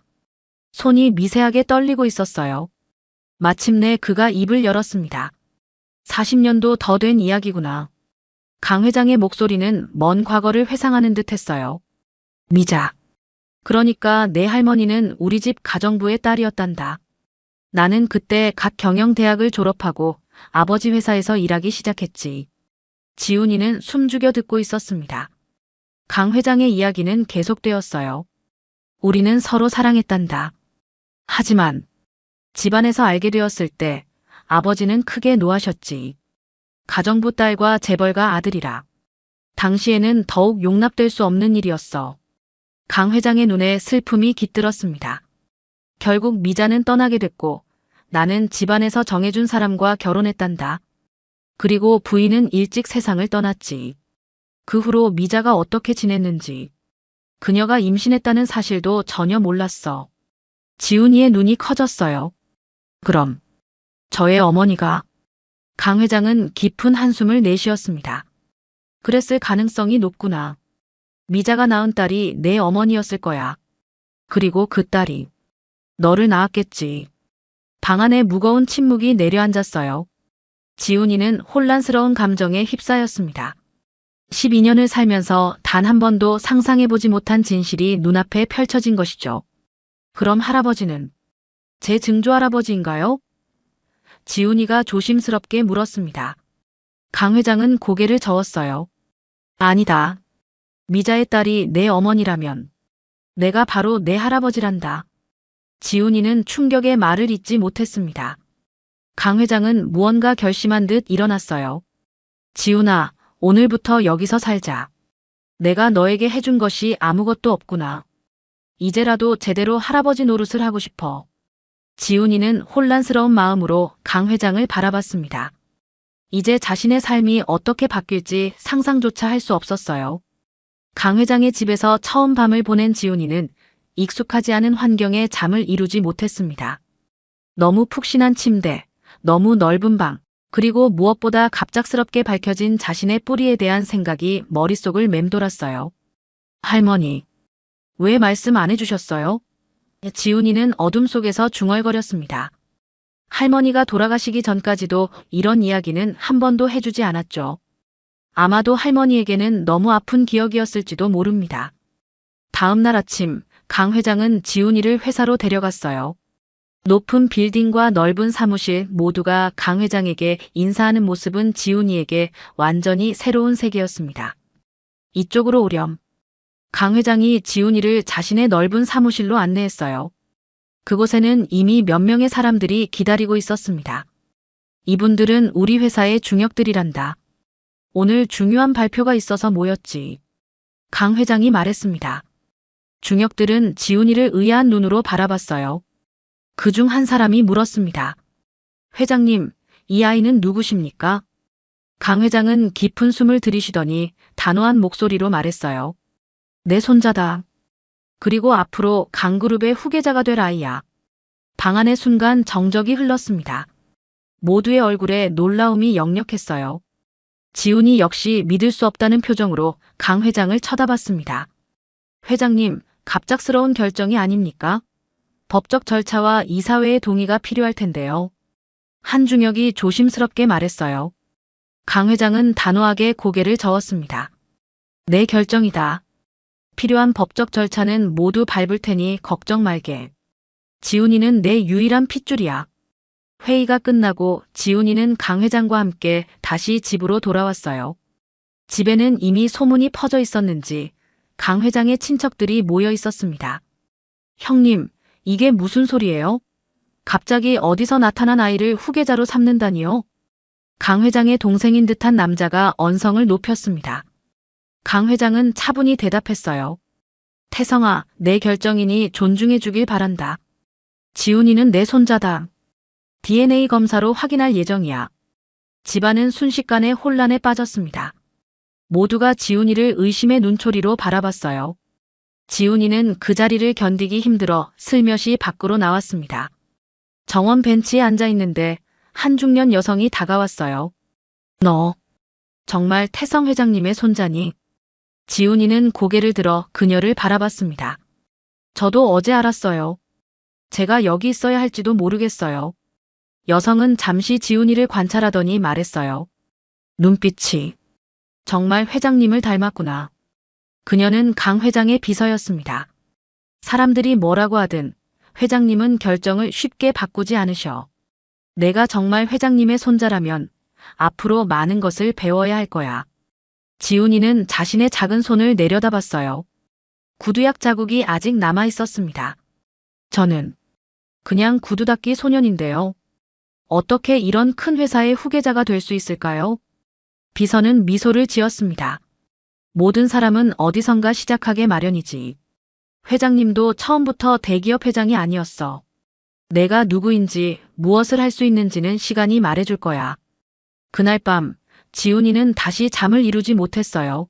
손이 미세하게 떨리고 있었어요. 마침내 그가 입을 열었습니다. 40년도 더 된 이야기구나. 강 회장의 목소리는 먼 과거를 회상하는 듯 했어요. 미자. 그러니까 내 할머니는 우리 집 가정부의 딸이었단다. 나는 그때 갓 경영대학을 졸업하고 아버지 회사에서 일하기 시작했지. 지훈이는 숨죽여 듣고 있었습니다. 강 회장의 이야기는 계속되었어요. 우리는 서로 사랑했단다. 하지만 집안에서 알게 되었을 때 아버지는 크게 노하셨지. 가정부 딸과 재벌가 아들이라. 당시에는 더욱 용납될 수 없는 일이었어. 강 회장의 눈에 슬픔이 깃들었습니다. 결국 미자는 떠나게 됐고 나는 집안에서 정해준 사람과 결혼했단다. 그리고 부인은 일찍 세상을 떠났지. 그 후로 미자가 어떻게 지냈는지, 그녀가 임신했다는 사실도 전혀 몰랐어. 지훈이의 눈이 커졌어요. 그럼 저의 어머니가. 강 회장은 깊은 한숨을 내쉬었습니다. 그랬을 가능성이 높구나. 미자가 낳은 딸이 내 어머니였을 거야. 그리고 그 딸이 너를 낳았겠지. 방 안에 무거운 침묵이 내려앉았어요. 지훈이는 혼란스러운 감정에 휩싸였습니다. 12년을 살면서 단 한 번도 상상해보지 못한 진실이 눈앞에 펼쳐진 것이죠. 그럼 할아버지는 제 증조할아버지인가요? 지훈이가 조심스럽게 물었습니다. 강 회장은 고개를 저었어요. 아니다. 미자의 딸이 내 어머니라면 내가 바로 내 할아버지란다. 지훈이는 충격에 말을 잇지 못했습니다. 강 회장은 무언가 결심한 듯 일어났어요. 지훈아, 오늘부터 여기서 살자. 내가 너에게 해준 것이 아무것도 없구나. 이제라도 제대로 할아버지 노릇을 하고 싶어. 지훈이는 혼란스러운 마음으로 강 회장을 바라봤습니다. 이제 자신의 삶이 어떻게 바뀔지 상상조차 할 수 없었어요. 강 회장의 집에서 처음 밤을 보낸 지훈이는 익숙하지 않은 환경에 잠을 이루지 못했습니다. 너무 푹신한 침대, 너무 넓은 방, 그리고 무엇보다 갑작스럽게 밝혀진 자신의 뿌리에 대한 생각이 머릿속을 맴돌았어요. 할머니, 왜 말씀 안 해주셨어요? 지훈이는 어둠 속에서 중얼거렸습니다. 할머니가 돌아가시기 전까지도 이런 이야기는 한 번도 해주지 않았죠. 아마도 할머니에게는 너무 아픈 기억이었을지도 모릅니다. 다음 날 아침, 강 회장은 지훈이를 회사로 데려갔어요. 높은 빌딩과 넓은 사무실 모두가 강 회장에게 인사하는 모습은 지훈이에게 완전히 새로운 세계였습니다. 이쪽으로 오렴. 강 회장이 지훈이를 자신의 넓은 사무실로 안내했어요. 그곳에는 이미 몇 명의 사람들이 기다리고 있었습니다. 이분들은 우리 회사의 중역들이란다. 오늘 중요한 발표가 있어서 모였지. 강 회장이 말했습니다. 중역들은 지훈이를 의아한 눈으로 바라봤어요. 그중 한 사람이 물었습니다. 회장님, 이 아이는 누구십니까? 강 회장은 깊은 숨을 들이쉬더니 단호한 목소리로 말했어요. 내 손자다. 그리고 앞으로 강그룹의 후계자가 될 아이야. 방 안의 순간 정적이 흘렀습니다. 모두의 얼굴에 놀라움이 역력했어요. 지훈이 역시 믿을 수 없다는 표정으로 강 회장을 쳐다봤습니다. 회장님, 갑작스러운 결정이 아닙니까? 법적 절차와 이사회의 동의가 필요할 텐데요. 한중혁이 조심스럽게 말했어요. 강 회장은 단호하게 고개를 저었습니다. 내 결정이다. 필요한 법적 절차는 모두 밟을 테니 걱정 말게. 지훈이는 내 유일한 핏줄이야. 회의가 끝나고 지훈이는 강 회장과 함께 다시 집으로 돌아왔어요. 집에는 이미 소문이 퍼져 있었는지 강 회장의 친척들이 모여 있었습니다. 형님, 이게 무슨 소리예요? 갑자기 어디서 나타난 아이를 후계자로 삼는다니요? 강 회장의 동생인 듯한 남자가 언성을 높였습니다. 강 회장은 차분히 대답했어요. 태성아, 내 결정이니 존중해 주길 바란다. 지훈이는 내 손자다. DNA 검사로 확인할 예정이야. 집안은 순식간에 혼란에 빠졌습니다. 모두가 지훈이를 의심의 눈초리로 바라봤어요. 지훈이는 그 자리를 견디기 힘들어 슬며시 밖으로 나왔습니다. 정원 벤치에 앉아 있는데 한 중년 여성이 다가왔어요. 너 정말 태성 회장님의 손자니? 지훈이는 고개를 들어 그녀를 바라봤습니다. 저도 어제 알았어요. 제가 여기 있어야 할지도 모르겠어요. 여성은 잠시 지훈이를 관찰하더니 말했어요. 눈빛이 정말 회장님을 닮았구나. 그녀는 강 회장의 비서였습니다. 사람들이 뭐라고 하든 회장님은 결정을 쉽게 바꾸지 않으셔. 내가 정말 회장님의 손자라면 앞으로 많은 것을 배워야 할 거야. 지훈이는 자신의 작은 손을 내려다봤어요. 구두약 자국이 아직 남아 있었습니다. 저는 그냥 구두 닦기 소년인데요. 어떻게 이런 큰 회사의 후계자가 될 수 있을까요? 비서는 미소를 지었습니다. 모든 사람은 어디선가 시작하게 마련이지. 회장님도 처음부터 대기업 회장이 아니었어. 내가 누구인지 무엇을 할 수 있는지는 시간이 말해줄 거야. 그날 밤 지훈이는 다시 잠을 이루지 못했어요.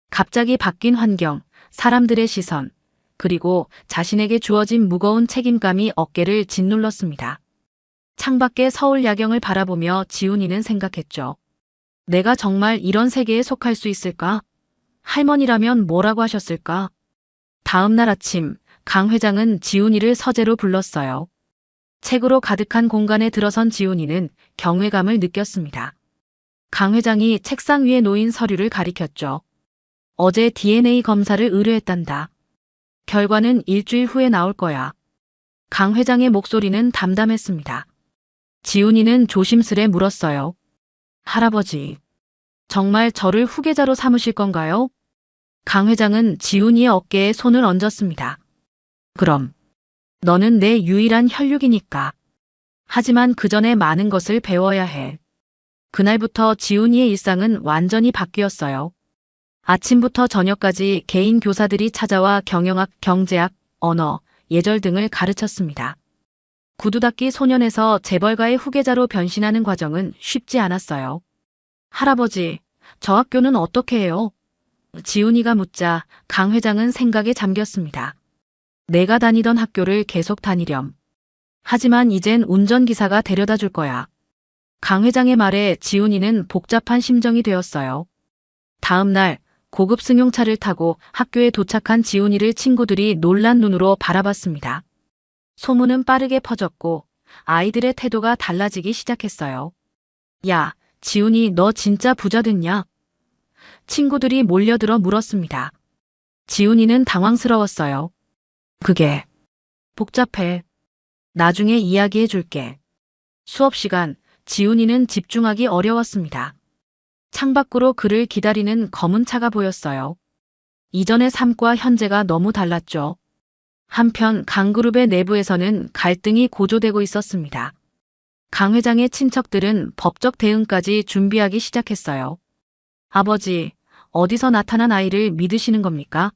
갑자기 바뀐 환경, 사람들의 시선, 그리고 자신에게 주어진 무거운 책임감이 어깨를 짓눌렀습니다. 창밖의 서울 야경을 바라보며 지훈이는 생각했죠. 내가 정말 이런 세계에 속할 수 있을까? 할머니라면 뭐라고 하셨을까? 다음 날 아침, 강 회장은 지훈이를 서재로 불렀어요. 책으로 가득한 공간에 들어선 지훈이는 경외감을 느꼈습니다. 강 회장이 책상 위에 놓인 서류를 가리켰죠. 어제 DNA 검사를 의뢰했단다. 결과는 일주일 후에 나올 거야. 강 회장의 목소리는 담담했습니다. 지훈이는 조심스레 물었어요. 할아버지, 정말 저를 후계자로 삼으실 건가요? 강 회장은 지훈이의 어깨에 손을 얹었습니다. 그럼. 너는 내 유일한 혈육이니까. 하지만 그 전에 많은 것을 배워야 해. 그날부터 지훈이의 일상은 완전히 바뀌었어요. 아침부터 저녁까지 개인 교사들이 찾아와 경영학, 경제학, 언어, 예절 등을 가르쳤습니다. 구두 닦기 소년에서 재벌가의 후계자로 변신하는 과정은 쉽지 않았어요. 할아버지, 저 학교는 어떻게 해요? 지훈이가 묻자 강 회장은 생각에 잠겼습니다. 내가 다니던 학교를 계속 다니렴. 하지만 이젠 운전기사가 데려다 줄 거야. 강 회장의 말에 지훈이는 복잡한 심정이 되었어요. 다음 날 고급 승용차를 타고 학교에 도착한 지훈이를 친구들이 놀란 눈으로 바라봤습니다. 소문은 빠르게 퍼졌고 아이들의 태도가 달라지기 시작했어요. 야, 지훈이 너 진짜 부자 됐냐? 친구들이 몰려들어 물었습니다. 지훈이는 당황스러웠어요. 그게 복잡해. 나중에 이야기해 줄게. 수업 시간, 지훈이는 집중하기 어려웠습니다. 창밖으로 그를 기다리는 검은 차가 보였어요. 이전의 삶과 현재가 너무 달랐죠. 한편 강그룹의 내부에서는 갈등이 고조되고 있었습니다. 강 회장의 친척들은 법적 대응까지 준비하기 시작했어요. 아버지, 어디서 나타난 아이를 믿으시는 겁니까?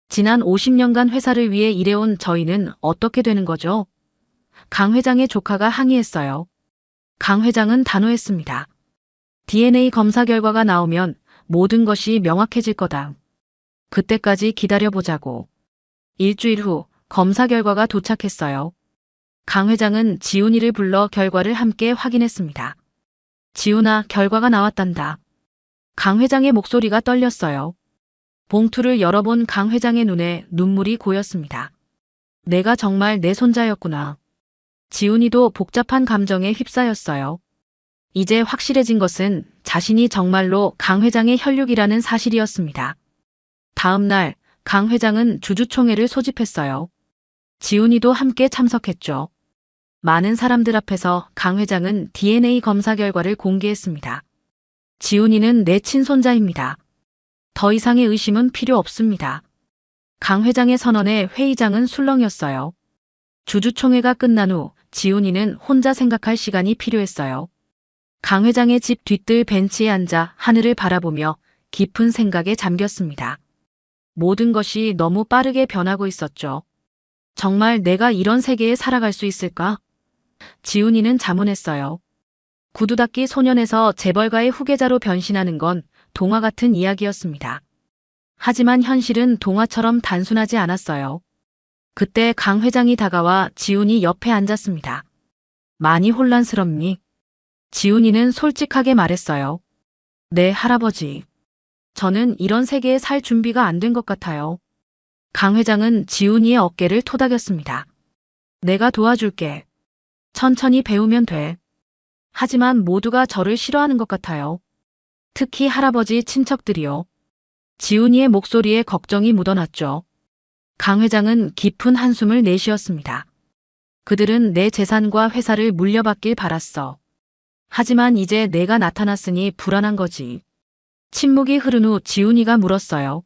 지난 50년간 회사를 위해 일해온 저희는 어떻게 되는 거죠? 강 회장의 조카가 항의했어요. 강 회장은 단호했습니다. DNA 검사 결과가 나오면 모든 것이 명확해질 거다. 그때까지 기다려보자고. 일주일 후 검사 결과가 도착했어요. 강 회장은 지훈이를 불러 결과를 함께 확인했습니다. 지훈아, 결과가 나왔단다. 강 회장의 목소리가 떨렸어요. 봉투를 열어본 강 회장의 눈에 눈물이 고였습니다. 내가 정말 내 손자였구나. 지훈이도 복잡한 감정에 휩싸였어요. 이제 확실해진 것은 자신이 정말로 강 회장의 혈육이라는 사실이었습니다. 다음 날 강 회장은 주주총회를 소집했어요. 지훈이도 함께 참석했죠. 많은 사람들 앞에서 강 회장은 DNA 검사 결과를 공개했습니다. 지훈이는 내 친손자입니다. 더 이상의 의심은 필요 없습니다. 강 회장의 선언에 회의장은 술렁였어요. 주주총회가 끝난 후 지훈이는 혼자 생각할 시간이 필요했어요. 강 회장의 집 뒤뜰 벤치에 앉아 하늘을 바라보며 깊은 생각에 잠겼습니다. 모든 것이 너무 빠르게 변하고 있었죠. 정말 내가 이런 세계에 살아갈 수 있을까? 지훈이는 자문했어요. 구두 닦기 소년에서 재벌가의 후계자로 변신하는 건 동화 같은 이야기였습니다. 하지만 현실은 동화처럼 단순하지 않았어요. 그때 강 회장이 다가와 지훈이 옆에 앉았습니다. 많이 혼란스럽니? 지훈이는 솔직하게 말했어요. 네, 할아버지. 저는 이런 세계에 살 준비가 안 된 것 같아요. 강 회장은 지훈이의 어깨를 토닥였습니다. 내가 도와줄게. 천천히 배우면 돼. 하지만 모두가 저를 싫어하는 것 같아요. 특히 할아버지 친척들이요. 지훈이의 목소리에 걱정이 묻어났죠. 강 회장은 깊은 한숨을 내쉬었습니다. 그들은 내 재산과 회사를 물려받길 바랐어. 하지만 이제 내가 나타났으니 불안한 거지. 침묵이 흐른 후 지훈이가 물었어요.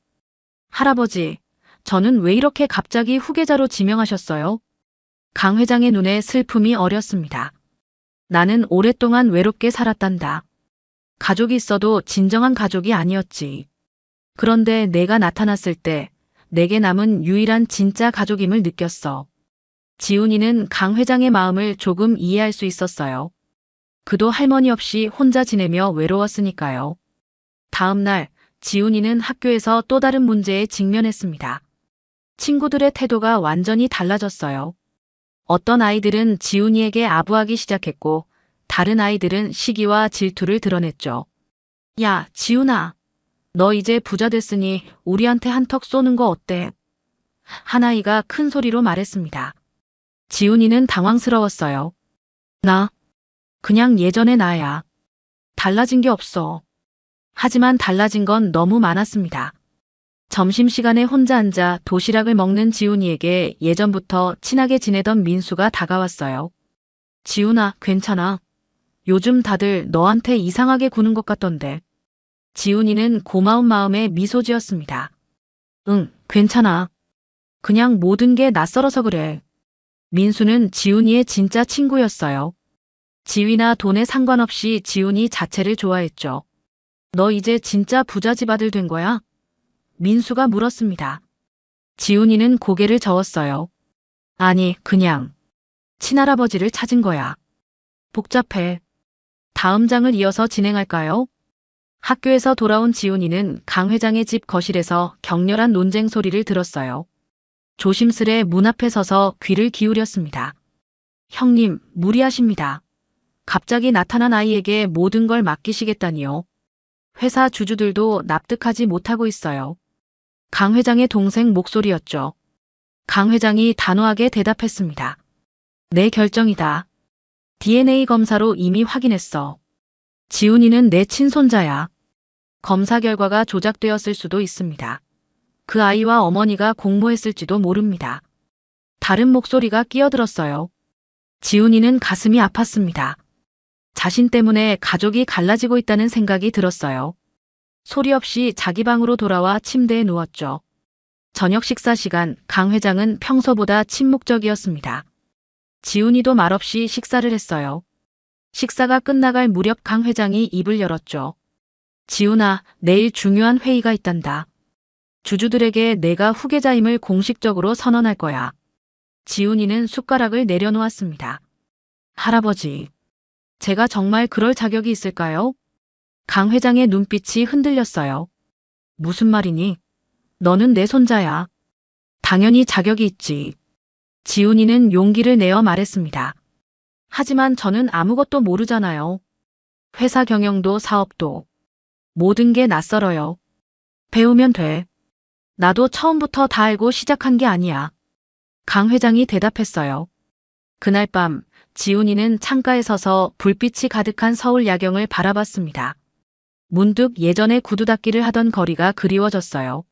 할아버지, 저는 왜 이렇게 갑자기 후계자로 지명하셨어요? 강 회장의 눈에 슬픔이 어렸습니다. 나는 오랫동안 외롭게 살았단다. 가족이 있어도 진정한 가족이 아니었지. 그런데 내가 나타났을 때 내게 남은 유일한 진짜 가족임을 느꼈어. 지훈이는 강 회장의 마음을 조금 이해할 수 있었어요. 그도 할머니 없이 혼자 지내며 외로웠으니까요. 다음 날 지훈이는 학교에서 또 다른 문제에 직면했습니다. 친구들의 태도가 완전히 달라졌어요. 어떤 아이들은 지훈이에게 아부하기 시작했고 다른 아이들은 시기와 질투를 드러냈죠. 야, 지훈아. 너 이제 부자 됐으니 우리한테 한턱 쏘는 거 어때? 한 아이가 큰 소리로 말했습니다. 지훈이는 당황스러웠어요. 나? 그냥 예전의 나야. 달라진 게 없어. 하지만 달라진 건 너무 많았습니다. 점심시간에 혼자 앉아 도시락을 먹는 지훈이에게 예전부터 친하게 지내던 민수가 다가왔어요. 지훈아, 괜찮아. 요즘 다들 너한테 이상하게 구는 것 같던데. 지훈이는 고마운 마음에 미소 지었습니다. 응, 괜찮아. 그냥 모든 게 낯설어서 그래. 민수는 지훈이의 진짜 친구였어요. 지위나 돈에 상관없이 지훈이 자체를 좋아했죠. 너 이제 진짜 부잣집 아들 된 거야? 민수가 물었습니다. 지훈이는 고개를 저었어요. 아니, 그냥 친할아버지를 찾은 거야. 복잡해. 다음 장을 이어서 진행할까요? 학교에서 돌아온 지훈이는 강 회장의 집 거실에서 격렬한 논쟁 소리를 들었어요. 조심스레 문 앞에 서서 귀를 기울였습니다. 형님, 무리하십니다. 갑자기 나타난 아이에게 모든 걸 맡기시겠다니요. 회사 주주들도 납득하지 못하고 있어요. 강 회장의 동생 목소리였죠. 강 회장이 단호하게 대답했습니다. 내 결정이다. DNA 검사로 이미 확인했어. 지훈이는 내 친손자야. 검사 결과가 조작되었을 수도 있습니다. 그 아이와 어머니가 공모했을지도 모릅니다. 다른 목소리가 끼어들었어요. 지훈이는 가슴이 아팠습니다. 자신 때문에 가족이 갈라지고 있다는 생각이 들었어요. 소리 없이 자기 방으로 돌아와 침대에 누웠죠. 저녁 식사 시간, 강 회장은 평소보다 침묵적이었습니다. 지훈이도 말없이 식사를 했어요. 식사가 끝나갈 무렵 강 회장이 입을 열었죠. 지훈아, 내일 중요한 회의가 있단다. 주주들에게 내가 후계자임을 공식적으로 선언할 거야. 지훈이는 숟가락을 내려놓았습니다. 할아버지, 제가 정말 그럴 자격이 있을까요? 강 회장의 눈빛이 흔들렸어요. 무슨 말이니? 너는 내 손자야. 당연히 자격이 있지. 지훈이는 용기를 내어 말했습니다. 하지만 저는 아무것도 모르잖아요. 회사 경영도 사업도. 모든 게 낯설어요. 배우면 돼. 나도 처음부터 다 알고 시작한 게 아니야. 강 회장이 대답했어요. 그날 밤 지훈이는 창가에 서서 불빛이 가득한 서울 야경을 바라봤습니다. 문득 예전에 구두 닦기를 하던 거리가 그리워졌어요.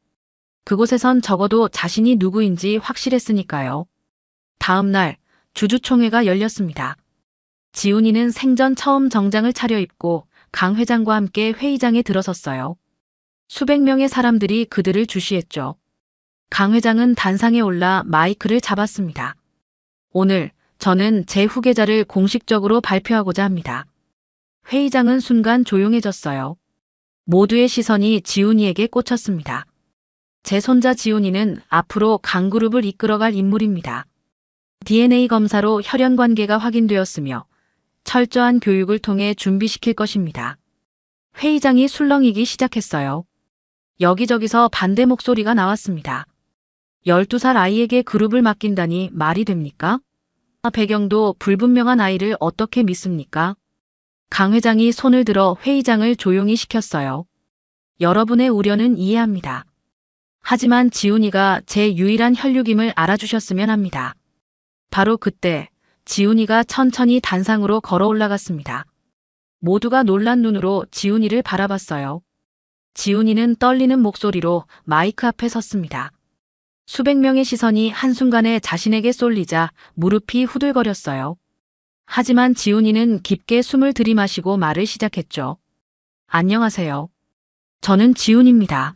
그곳에선 적어도 자신이 누구인지 확실했으니까요. 다음 날 주주총회가 열렸습니다. 지훈이는 생전 처음 정장을 차려입고 강 회장과 함께 회의장에 들어섰어요. 수백 명의 사람들이 그들을 주시했죠. 강 회장은 단상에 올라 마이크를 잡았습니다. 오늘 저는 제 후계자를 공식적으로 발표하고자 합니다. 회의장은 순간 조용해졌어요. 모두의 시선이 지훈이에게 꽂혔습니다. 제 손자 지훈이는 앞으로 강그룹을 이끌어갈 인물입니다. DNA 검사로 혈연 관계가 확인되었으며 철저한 교육을 통해 준비시킬 것입니다. 회의장이 술렁이기 시작했어요. 여기저기서 반대 목소리가 나왔습니다. 12살 아이에게 그룹을 맡긴다니 말이 됩니까? 배경도 불분명한 아이를 어떻게 믿습니까? 강 회장이 손을 들어 회의장을 조용히 시켰어요. 여러분의 우려는 이해합니다. 하지만 지훈이가 제 유일한 혈육임을 알아주셨으면 합니다. 바로 그때 지훈이가 천천히 단상으로 걸어 올라갔습니다. 모두가 놀란 눈으로 지훈이를 바라봤어요. 지훈이는 떨리는 목소리로 마이크 앞에 섰습니다. 수백 명의 시선이 한순간에 자신에게 쏠리자 무릎이 후들거렸어요. 하지만 지훈이는 깊게 숨을 들이마시고 말을 시작했죠. 안녕하세요. 저는 지훈입니다.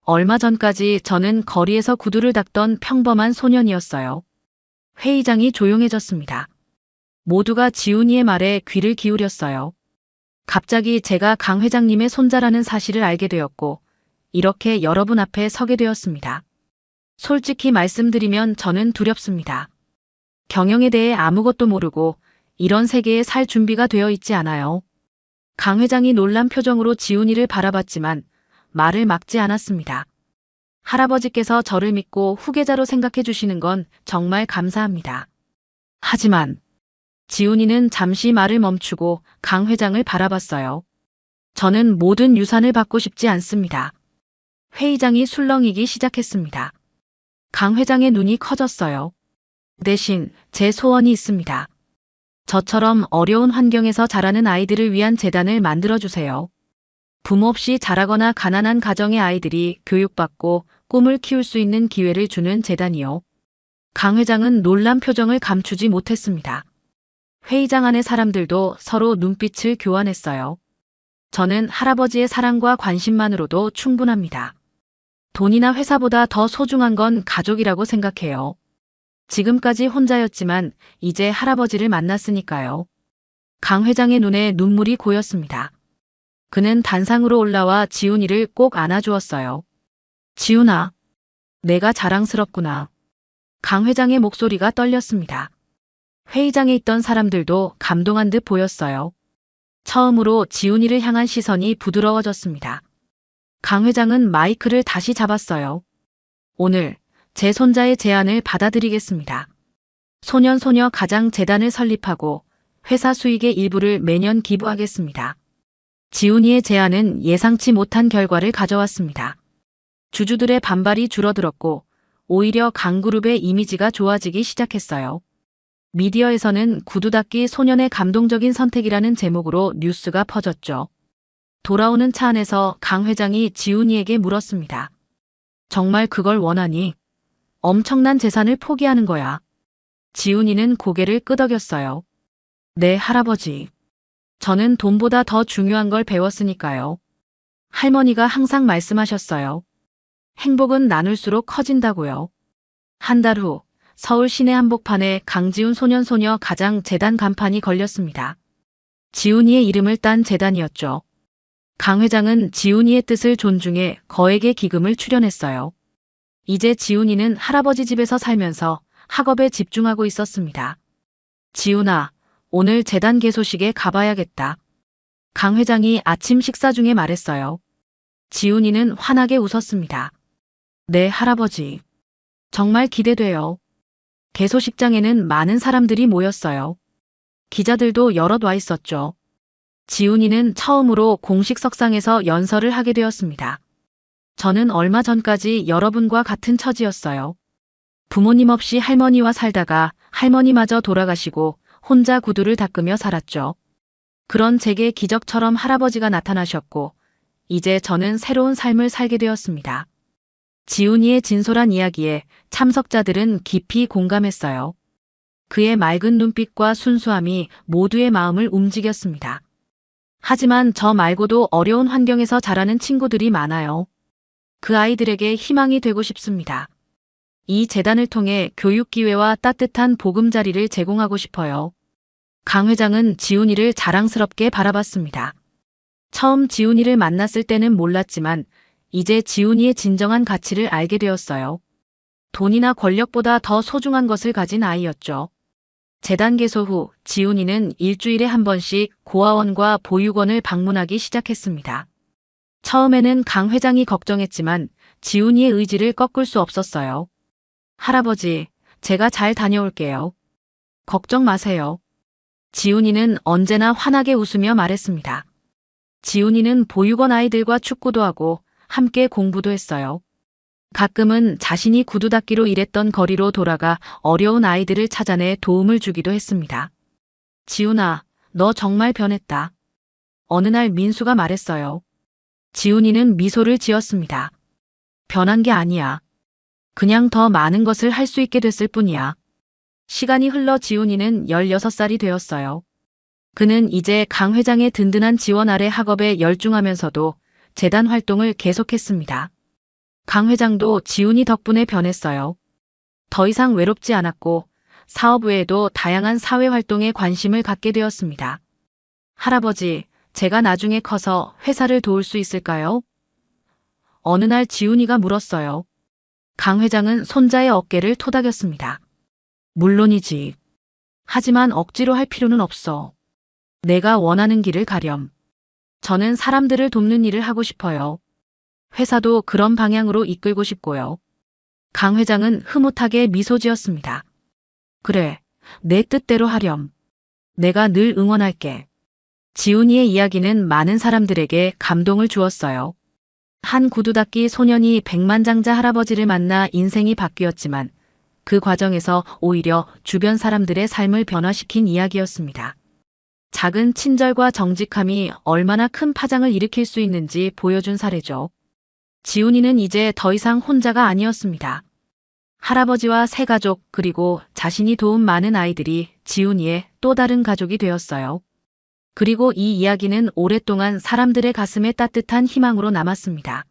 얼마 전까지 저는 거리에서 구두를 닦던 평범한 소년이었어요. 회의장이 조용해졌습니다. 모두가 지훈이의 말에 귀를 기울였어요. 갑자기 제가 강 회장님의 손자라는 사실을 알게 되었고 이렇게 여러분 앞에 서게 되었습니다. 솔직히 말씀드리면 저는 두렵습니다. 경영에 대해 아무것도 모르고 이런 세계에 살 준비가 되어 있지 않아요. 강 회장이 놀란 표정으로 지훈이를 바라봤지만 말을 막지 않았습니다. 할아버지께서 저를 믿고 후계자로 생각해 주시는 건 정말 감사합니다. 하지만 지훈이는 잠시 말을 멈추고 강 회장을 바라봤어요. 저는 모든 유산을 받고 싶지 않습니다. 회의장이 술렁이기 시작했습니다. 강 회장의 눈이 커졌어요. 대신 제 소원이 있습니다. 저처럼 어려운 환경에서 자라는 아이들을 위한 재단을 만들어주세요. 부모 없이 자라거나 가난한 가정의 아이들이 교육받고 꿈을 키울 수 있는 기회를 주는 재단이요. 강 회장은 놀란 표정을 감추지 못했습니다. 회의장 안의 사람들도 서로 눈빛을 교환했어요. 저는 할아버지의 사랑과 관심만으로도 충분합니다. 돈이나 회사보다 더 소중한 건 가족이라고 생각해요. 지금까지 혼자였지만 이제 할아버지를 만났으니까요. 강 회장의 눈에 눈물이 고였습니다. 그는 단상으로 올라와 지훈이를 꼭 안아주었어요. 지훈아, 내가 자랑스럽구나. 강 회장의 목소리가 떨렸습니다. 회의장에 있던 사람들도 감동한 듯 보였어요. 처음으로 지훈이를 향한 시선이 부드러워졌습니다. 강 회장은 마이크를 다시 잡았어요. 오늘 제 손자의 제안을 받아들이겠습니다. 소년소녀 가장재단을 설립하고 회사 수익의 일부를 매년 기부하겠습니다. 지훈이의 제안은 예상치 못한 결과를 가져왔습니다. 주주들의 반발이 줄어들었고 오히려 강그룹의 이미지가 좋아지기 시작했어요. 미디어에서는 구두 닦기 소년의 감동적인 선택이라는 제목으로 뉴스가 퍼졌죠. 돌아오는 차 안에서 강 회장이 지훈이에게 물었습니다. 정말 그걸 원하니? 엄청난 재산을 포기하는 거야. 지훈이는 고개를 끄덕였어요. 네, 할아버지. 저는 돈보다 더 중요한 걸 배웠으니까요. 할머니가 항상 말씀하셨어요. 행복은 나눌수록 커진다고요. 한 달 후 서울 시내 한복판에 강지훈 소년소녀 가장재단 간판이 걸렸습니다. 지훈이의 이름을 딴 재단이었죠. 강 회장은 지훈이의 뜻을 존중해 거액의 기금을 출연했어요. 이제 지훈이는 할아버지 집에서 살면서 학업에 집중하고 있었습니다. 지훈아, 오늘 재단 개소식에 가봐야겠다. 강 회장이 아침 식사 중에 말했어요. 지훈이는 환하게 웃었습니다. 네, 할아버지. 정말 기대돼요. 개소식장에는 많은 사람들이 모였어요. 기자들도 여럿 와 있었죠. 지훈이는 처음으로 공식 석상에서 연설을 하게 되었습니다. 저는 얼마 전까지 여러분과 같은 처지였어요. 부모님 없이 할머니와 살다가 할머니마저 돌아가시고 혼자 구두를 닦으며 살았죠. 그런 제게 기적처럼 할아버지가 나타나셨고 이제 저는 새로운 삶을 살게 되었습니다. 지훈이의 진솔한 이야기에 참석자들은 깊이 공감했어요. 그의 맑은 눈빛과 순수함이 모두의 마음을 움직였습니다. 하지만 저 말고도 어려운 환경에서 자라는 친구들이 많아요. 그 아이들에게 희망이 되고 싶습니다. 이 재단을 통해 교육 기회와 따뜻한 보금자리를 제공하고 싶어요. 강 회장은 지훈이를 자랑스럽게 바라봤습니다. 처음 지훈이를 만났을 때는 몰랐지만 이제 지훈이의 진정한 가치를 알게 되었어요. 돈이나 권력보다 더 소중한 것을 가진 아이였죠. 재단 개소 후 지훈이는 일주일에 한 번씩 고아원과 보육원을 방문하기 시작했습니다. 처음에는 강 회장이 걱정했지만 지훈이의 의지를 꺾을 수 없었어요. 할아버지, 제가 잘 다녀올게요. 걱정 마세요. 지훈이는 언제나 환하게 웃으며 말했습니다. 지훈이는 보육원 아이들과 축구도 하고 함께 공부도 했어요. 가끔은 자신이 구두 닦기로 일했던 거리로 돌아가 어려운 아이들을 찾아내 도움을 주기도 했습니다. 지훈아, 너 정말 변했다. 어느 날 민수가 말했어요. 지훈이는 미소를 지었습니다. 변한 게 아니야. 그냥 더 많은 것을 할 수 있게 됐을 뿐이야. 시간이 흘러 지훈이는 16살이 되었어요. 그는 이제 강 회장의 든든한 지원 아래 학업에 열중하면서도 재단 활동을 계속했습니다. 강 회장도 지훈이 덕분에 변했어요. 더 이상 외롭지 않았고 사업 외에도 다양한 사회 활동에 관심을 갖게 되었습니다. 할아버지, 제가 나중에 커서 회사를 도울 수 있을까요? 어느 날 지훈이가 물었어요. 강 회장은 손자의 어깨를 토닥였습니다. 물론이지. 하지만 억지로 할 필요는 없어. 내가 원하는 길을 가렴. 저는 사람들을 돕는 일을 하고 싶어요. 회사도 그런 방향으로 이끌고 싶고요. 강 회장은 흐뭇하게 미소 지었습니다. 그래, 내 뜻대로 하렴. 내가 늘 응원할게. 지훈이의 이야기는 많은 사람들에게 감동을 주었어요. 한 구두 닦기 소년이 백만장자 할아버지를 만나 인생이 바뀌었지만 그 과정에서 오히려 주변 사람들의 삶을 변화시킨 이야기였습니다. 작은 친절과 정직함이 얼마나 큰 파장을 일으킬 수 있는지 보여준 사례죠. 지훈이는 이제 더 이상 혼자가 아니었습니다. 할아버지와 새 가족 그리고 자신이 도운 많은 아이들이 지훈이의 또 다른 가족이 되었어요. 그리고 이 이야기는 오랫동안 사람들의 가슴에 따뜻한 희망으로 남았습니다.